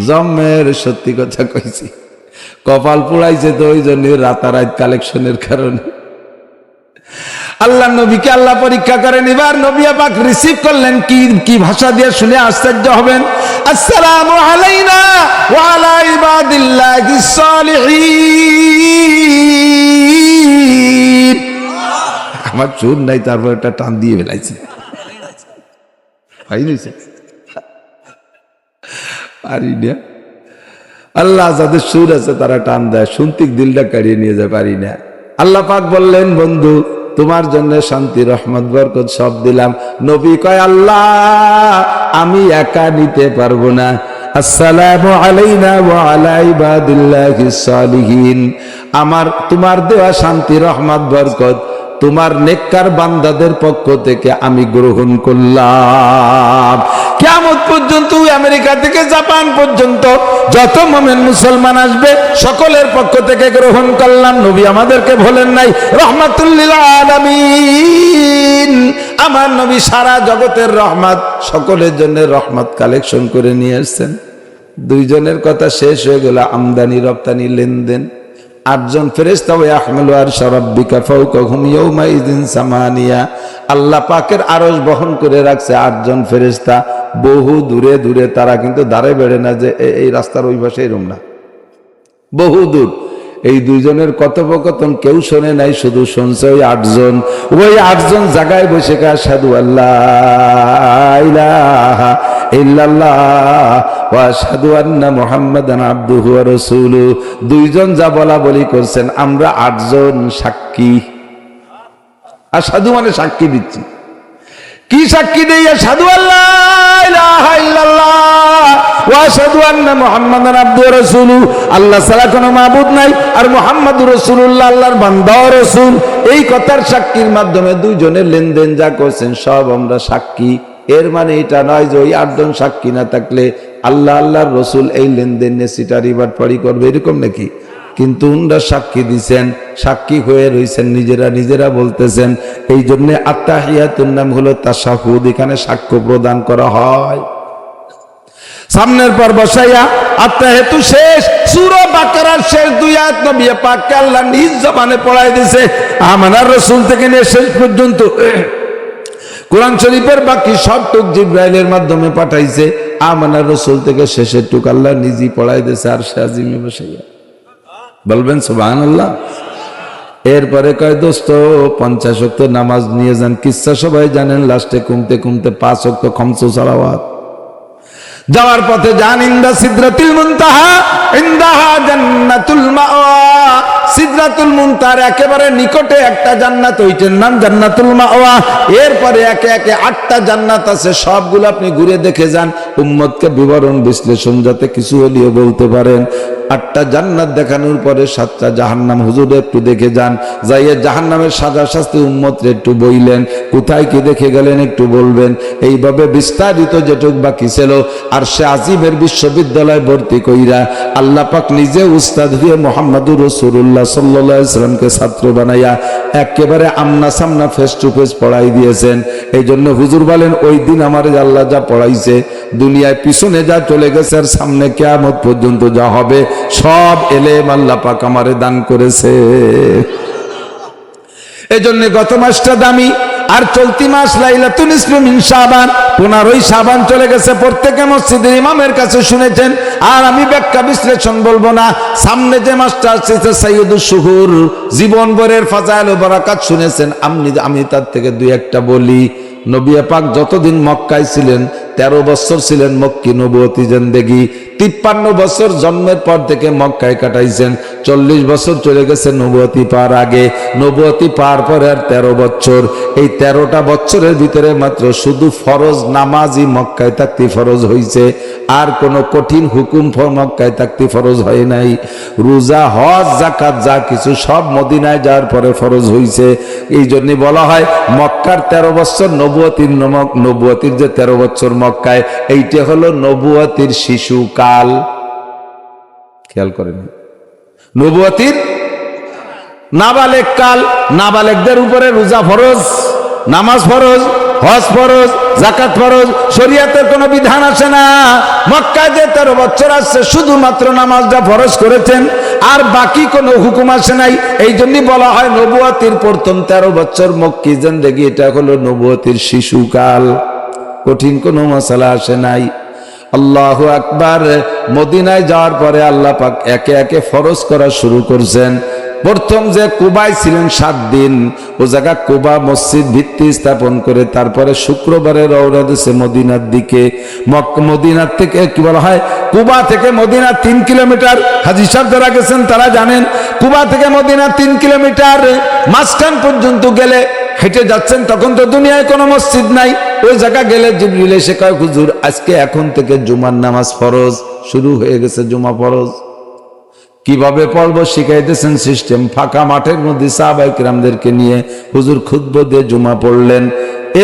জম্মের সত্যি কথা কইছি। কপাল পুড়াইছে তো ওই জন্য রাতারাত কালেকশনের কারণে। আল্লাহ নবীকে আল্লাহ পরীক্ষা করেন। এবার নবী পাক রিসিভ করলেন কি ভাষা দিয়ে শুনে আশ্চর্য হবেন। আসসালামু আলাইনা ওয়া আলা ইবাদিল্লাহিস সালিহিন। আমার চুর নাই, তারপর একটা টান দিয়ে ফেলাইছে। পারি না। আল্লাহ যাদের সুর আছে তারা টান দেয়, শুনতে দিলটা কাড়িয়ে নিয়ে যায়, পারি না। আল্লাহ পাক বললেন বন্ধু তোমার জন্য শান্তি রহমত বরকত সব দিলাম। নবী কয় আল্লাহ আমি একা নিতে পারবো না। আসসালামু আলাইনা ওয়া আলা ইবাদিল্লাহিস সালিহিন। আমার তোমার দেওয়া শান্তি রহমত বরকত তোমার নেককার বান্দাদের পক্ষ থেকে আমি গ্রহণ করলাম। কিয়ামত পর্যন্ত আমেরিকা থেকে জাপান পর্যন্ত যত মুমিন মুসলমান আসবে সকলের পক্ষ থেকে গ্রহণ করলাম। নবী আমাদেরকে বলেন নাই রাহমাতুল লিল আলামিন? আমার নবী সারা জগতের রহমত, সকলের জন্য রহমত কালেকশন করে নিয়ে আসছেন। দুইজনের কথা শেষ হয়ে গেল, আমদানি রপ্তানি লেনদেন। 8 জন ফেরেশতা ওয়া ইয়াহমিলু আরশা রাব্বিকা ফাওকাহুম ইয়াওমাইযিন সামানিয়া। আল্লাহ পাকের আরশ বহন করে রাখছে 8 জন ফেরেশতা। বহু দূরে দূরে, তারা কিন্তু দাঁড়ে বেড়ে না যে এই রাস্তার ওই পাশে এরকম না, বহু দূর। এই দুইজনের কথোপকথন কেউ শোনে নাই, শুধু শুনছে ওই 8 জন। ওই 8 জন জায়গায় বসে কা আশহাদু আল্লাহ ইলাহা ইল্লাল্লাহ ওয়া আশহাদু আন্না মুহাম্মাদান আবদুহু ওয়া রাসূলুহু। দুইজন যা বলা বলি করছেন, আমরা 8 জন সাক্ষী। আশহাদু মানে সাক্ষী দিচ্ছি। কি সাক্ষী দেই? আশহাদু আল্লাহ ইলাহা ইল্লাল্লাহ ওয়া আশহাদু আন্না মুহাম্মাদান আবদুহু ওয়া রাসূলুহু। আল্লাহ ছাড়া কোনো মাবুদ নাই, আর মুহাম্মাদুর রাসূলুল্লাহ আল্লাহর বান্দা ও রাসূল। এই কথার সাক্ষীর মাধ্যমে দুইজনের লেনদেন যা করছেন সব আমরা সাক্ষী। এর মানে এটা নয় যে ওই 8 জন সাক্ষী না থাকলে আল্লাহ আল্লাহর রসুল এই লেনদেন নিয়ে সিটারি বাটপাড়ি করবে, এরকম নাকি? কিন্তু উনরা সাক্ষী দিচ্ছেন, সাক্ষী হয়ে রয়েছেন, নিজেরা বলতেছেন। এই জন্য আত্তাহিয়াতুন নাম হলো তাশাহুদ, এখানে সাক্ষ্য প্রদান করা হয়। সামনের পর বসাইয়া আত্তাহিয়াতু শেষ, সূরা বাকারার শেষ 2 আয়াত নবী পাককে আল্লাহ নিজ জবানে পড়ায় দিয়েছে। আমানার রাসূল থেকে নিয়ে শেষ পর্যন্ত কোরআন শরীফের বাকি সব টুক জিবরাইলের মাধ্যমে পাঠাইছে। আমানার রাসূল থেকে শেষের টুক আল্লাহ নিজেই পড়াই দিয়েছে আর শাজিমে বসাইয়া। বলবেন সুবহানাল্লাহ। এরপরে কয় দোস্ত 50 ওয়াক্ত নামাজ নিয়ে যান। কিচ্ছা সবাই জানেন, লাস্টে কমতে কমতে 5 ওয়াক্ত খামসু সালাওয়াত। যাওয়ার পথে যান ইন্দা সিদরাতুল মুনতাহা, ইনদাহা জান্নাতুল মাওয়া। সিদরাতুল মুনতাহার একেবারে নিকটে একটা জান্নাত, ওইটার নাম জান্নাতুল মাওয়া। এরপরে একে একে 8টা জান্নাত আছে, সবগুলো আপনি ঘুরে দেখে যান। উম্মতকে বিবরণ বিশ্লেষণ যাতে কিছু হলেও বলতে পারেন। 8টা জান্নাত দেখানোর পরে 7টা জাহান্নাম। হুজুর একটু দেখে যান, যাইয়ে জাহান্নামের সাজা শাস্তি উম্মতরে একটু বইলেন, কোথায় কি দেখে গেলেন একটু বলবেন। এইভাবে বিস্তারিত যেটুক বাকি ছিল আর সে আজিমের বিশ্ববিদ্যালয় ভর্তি কইরা আল্লাহ পাক নিজে উস্তাদ হয়ে মুহাম্মদুর রাসূলুল্লাহ সাল্লাল্লাহু আলাইহি সাল্লামকে ছাত্র বানাইয়া একেবারে আমনা সামনা ফেস টু ফেস পড়াই দিয়েছেন। এই জন্য হুজুর বলেন ওই দিন আমারে আল্লাহ যা পড়াইছে, দুনিয়ায় পিছনে যা চলে গেছে আর সামনে কিয়ামত পর্যন্ত যা হবে, সব এলেম আল্লাহ পাক আমারে দান করেছে। এজন্য গত মাসটা দামি, আর চলতি মাস লাইলাতুল নিসফি মিন শাবান, 15ই শাবান চলে গেছে। প্রত্যেকে মসজিদের ইমামের কাছে শুনেছেন, আর আমি ব্যাখ্যা বিশ্লেষণ বলবো না। সামনে যে মাসটা আসছে সাইয়্যিদুশ শুহুর, জীবন ভরের ফাজাইল ও বারাকাত শুনেছেন। আমি তার থেকে 2-1টা বলি। নবী পাক যতদিন মক্কায় ছিলেন, 13 বছর ছিলেন মক্কি নবুয়তি জিন্দেগি। 53 বছর জন্মের পর থেকে মক্কায় কাটাইছেন। 40 বছর চলে গেছে নবুয়তি পার আগে, নবুয়তি পার পরে আর 13 বছর। এই 13টা বছরের ভিতরে মাত্র শুধু ফরজ নামাজই মক্কায় থাকতে ফরজ হয়েছে, আর কোনো কঠিন হুকুম মক্কায় থাকতে ফরজ হয় নাই। রোজা, হজ, যাকাত যা কিছু সব মদিনায় যাওয়ার পরে ফরজ হয়েছে। এই জন্য বলা হয় মক্কার 13 বছর নবুয়তির যে 13 বছর মক্কায়, এইটা হলো নবুয়তির শিশুকাল। খেয়াল করেন, নবুয়তির নাবালেগ কাল। নাবালেগদের উপরে রোজা ফরজ, নামাজ ফরজ, হজ ফরজ, যাকাত ফরজ, শরীয়তের কোনো বিধান আসে না। মক্কায় যে 13 বছর আসছে শুধুমাত্র নামাজটা ফরজ করেছেন, আর বাকি কোনো হুকুম আসে নাই। এই জন্যই বলা হয় নবুয়তির প্রথম 13 বছর মক্কি জিন্দেগি, এটা হলো নবুয়তির শিশুকাল। কঠিন কোনো মশলা আসে নাই। আল্লাহু আকবার। মদিনায় যাওয়ার পরে আল্লাহ পাক একে একে ফরজ করা শুরু করছেন। প্রথম যে কুবায় ছিলেন 7 দিন, ও জায়গা কুবা মসজিদ ভিত্তি স্থাপন করে তারপরে শুক্রবারে রওনা দিয়েছে মদিনার দিকে। মদিনার থেকে কি বলা হয়, কুবা থেকে মদিনা 3 কিলোমিটার। হাজী সাহেব যারা গেছেন তারা জানেন, কুবা থেকে মদিনা 3 কিলোমিটার। মাঝখান পর্যন্ত গেলে হেঁটে যাচ্ছেন, তখন তো দুনিয়ায় কোনো মসজিদ নাই। ওই জায়গা গেলে জিবরিল এসে কয়, হুজুর আজকে এখন থেকে জুমার নামাজ ফরজ শুরু হয়ে গেছে, জুমা ফরজ। কিভাবে পড়বো শিখাইতেছেন সিস্টেম। ফাঁকা মাঠের মধ্যে সাহাবায়ে কিরামদেরকে নিয়ে হুজুর খুতবা দিয়ে জুমা পড়লেন।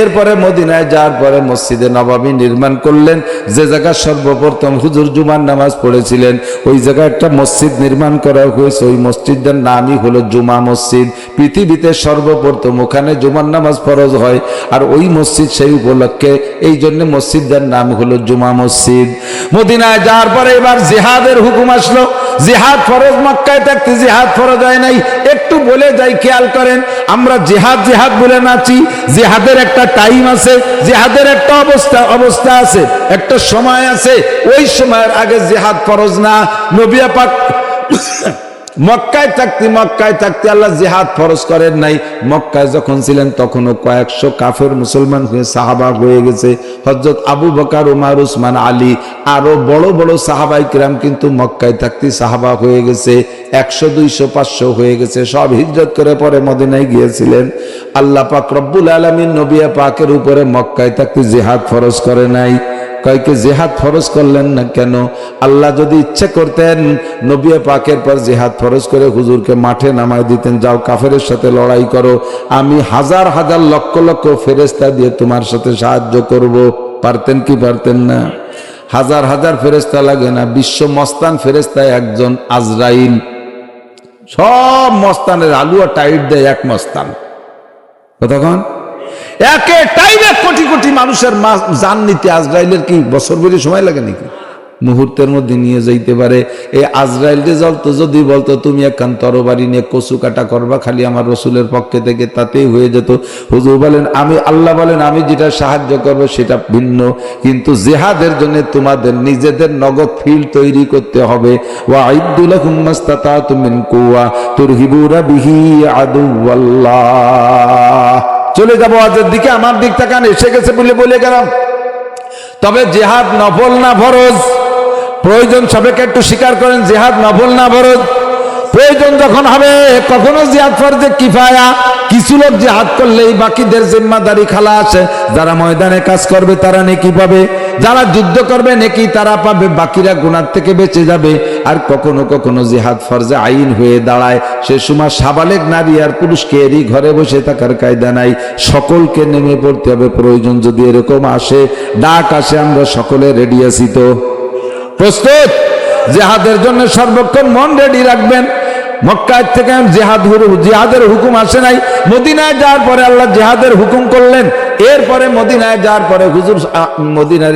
এরপরে মদিনায় যাওয়ার পরে মসজিদে নববী নির্মাণ করলেন, যে জায়গা সর্বপ্রথম হুজুর জুমার নামাজ পড়েছিলেন ওই জায়গায় একটা মসজিদ নির্মাণ করা হয়েছে। ওই মসজিদের নামই হলো জুমা মসজিদ। পৃথিবীতে সর্বপ্রথম ওখানে জুমার নামাজ ফরজ হয়, আর ওই মসজিদ সেই উপলক্ষে এই জন্য মসজিদের নাম হলো জুমা মসজিদ। মদিনায় যাওয়ার পরে এবার জিহাদের হুকুম আসলো। জিহাদ ফরজ, মক্কায় থাকতে জিহাদ ফরজ হয় নাই। একটু বলে যাই, খেয়াল করেন, আমরা জিহাদ জিহাদ বলে নাচি। জিহাদের একটা টাইম আছে, জিহাদের একটা অবস্থা আছে, একটা সময় আছে। ওই সময়ের আগে জিহাদ ফরজ না। নবী পাক মক্কায় থাকতে আল্লাহ জিহাদ ফরজ করেন নাই। মক্কায় যখন ছিলেন তখনও কয়েকশো কাফের মুসলমান হয়ে সাহাবা হয়ে গেছে। হযরত আবু বকর, ওমর, উসমান, আলী আরো বড় বড় সাহাবায়ে কিরাম কিন্তু মক্কায় থাকতে সাহাবা হয়ে গেছে। 100, 200, 500 হয়ে গেছে। সব হিজরত করে পরে মদিনায় গিয়েছিলেন। আল্লাহ পাক রব্বুল আলামিন নবী পাকের উপরে মক্কায় থাকতে জিহাদ ফরজ করে নাই। কয়েকে জিহাদ ফরজ করলেন না কেন? আল্লাহ যদি ইচ্ছা করতেন নবী পাকের পর জিহাদ ফরজ করে হুজুরকে মাঠে নামায় দিতেন, যাও কাফেরের সাথে লড়াই করো, আমি হাজার হাজার লক্ষ লক্ষ ফেরেশতা দিয়ে তোমার সাথে সাহায্য করব। পারতেন কি পারতেন না? হাজার হাজার ফেরেশতা লাগে না, বিশ্ব মস্তান ফেরেশতা একজন আজরাইল। সব মস্তানের আলুয়া টাইট দেয় এক মস্তান। কতক্ষণ একে টাইমে কোটি কোটি মানুষের জান নিতে আজরাইলের কি বছর ভরি সময় লাগে নাকি? মুহূর্তের মধ্যে নিয়ে যাইতে পারে। এই আজরাইলকে যদি বলতো তুমি একখান তরবারি নিয়ে কচু কাটা করবা খালি আমার রসুলের পক্ষে থেকে, তাতেই হয়ে যেত। হুজুর বলেন আল্লাহ বলেন আমি যেটা সাহায্য করবো সেটা ভিন্ন, কিন্তু জিহাদের জন্য তোমাদের নিজেদের নগদ ফিল্ড তৈরি করতে হবে। ওয়াইদ্দু লাহুম মাসতাতাতুম মিন কুওয়া তুরহিবুনা বিহি আদুওয়াল্লাহ। চলে যাবো আজের দিকে, আমার দিক তাকান, এসে গেছে বলে গেলাম। তবে জিহাদ নফল না ফরজ? প্রয়োজন সবাইকে একটু স্বীকার করেন, জিহাদ নফল না ফরজ? প্রয়োজন যখন হবে, কখনো জিহাদ ফরজে কিফায়া, কিছু লোক জিহাদ করলেই বাকিদের জিম্মাদারি খালাস। যারা ময়দানে কাজ করবে তারা নেকি পাবে, যারা যুদ্ধ করবে নেকি তারা পাবে, বাকিরা গুনাহ থেকে বেঁচে যাবে। আর কখনো কখনো জিহাদ ফরজে আইন হয়ে দাঁড়ায়, সে সময় সাবালেগ নারী আর পুরুষকে এরই ঘরে বসে থাকার কায়দা নাই, সকলকে নেমে পড়তে হবে। প্রয়োজন যদি এরকম আসে, ডাক আসে, আমরা সকলে রেডি আছি তো? প্রস্তুত? জিহাদের জন্য সর্বক্ষণ মন রেডি রাখবেন। মক্কায় থেকে জিহাদের হুকুম আসে নাই, মদিনায় যাওয়ার পরে আল্লাহ জিহাদের হুকুম করলেন। এরপরে মদিনায় যাওয়ার পরে হুজুর মদিনার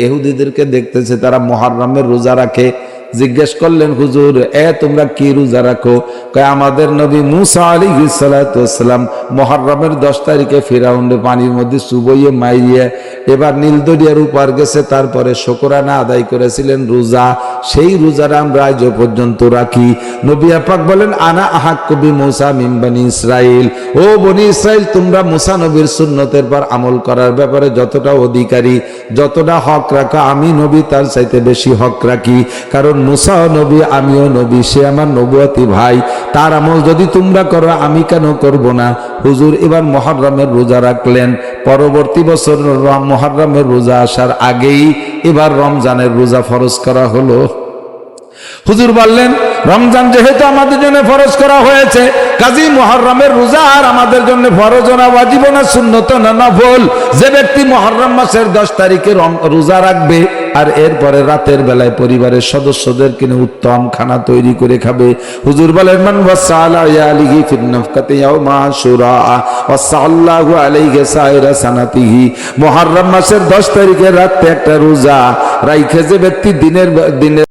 ইহুদিদেরকে দেখতেছে তারা মুহররমের রোজা রাখে। জিজ্ঞেস করলেন, হুজুর তোমরা কি রোজা রাখো? কয় আমাদের নবী মুসা আলাইহিস সালাতু ওয়াস সালাম মুহররমের 10 তারিখে ফিরাউনের পানির মধ্যে চুবইয়ে মাইরিয়ে এবার নীল দরিয়ার উপর গেছে, তারপরে শুকরানা আদায় করেছিলেন রোজা, সেই রোজাটা আমরা আজ পর্যন্ত রাখি। নবী পাক বলেন, আনা আহাক্কু বি মুসা মিন বনি ইসরাইল, ও বনি ইসরাইল তোমরা মুসা নবীর সুন্নতের পর আমল করার ব্যাপারে যতটা অধিকারী, যতটা হক রাখা, আমি নবী তার চাইতে বেশি হক রাখি। কারণ মুসা নবী, আমিও নবী, সে আমার নবুয়তি ভাই, তার আমল যদি তোমরা করো আমি কেন করব না? হুজুর এবার মুহররমের রোজা রাখলেন। পরবর্তী বছর মুহররমের রোজা আসার আগেই এবার রমজানের রোজা ফরজ করা হলো। হুজুর বললেন, রমজান যেহেতু আমাদের জন্য ফরজ করা হয়েছে, কাজী মুহররমের রোজা আর আমাদের জন্য ফরজ না, ওয়াজিব না, সুন্নত না, নফল। যে ব্যক্তি মুহররম মাসের 10 তারিখে রোজা রাখবে আর এরপরে রাতের বেলায় পরিবারের সদস্যদের কিনে উত্তম খানা তৈরি করে খাবে। হুজুর বলেন, মান ওয়াসালা ইয়ালিহি ফিন নাফকাতি ইয়াউমা আশুরা ওয়াসাল্লাহু আলাইহি সাইরা সানাতিহি। মুহররম মাসের 10 তারিখে রাতে একটা রোজা রাইখে যে ব্যক্তি দিনের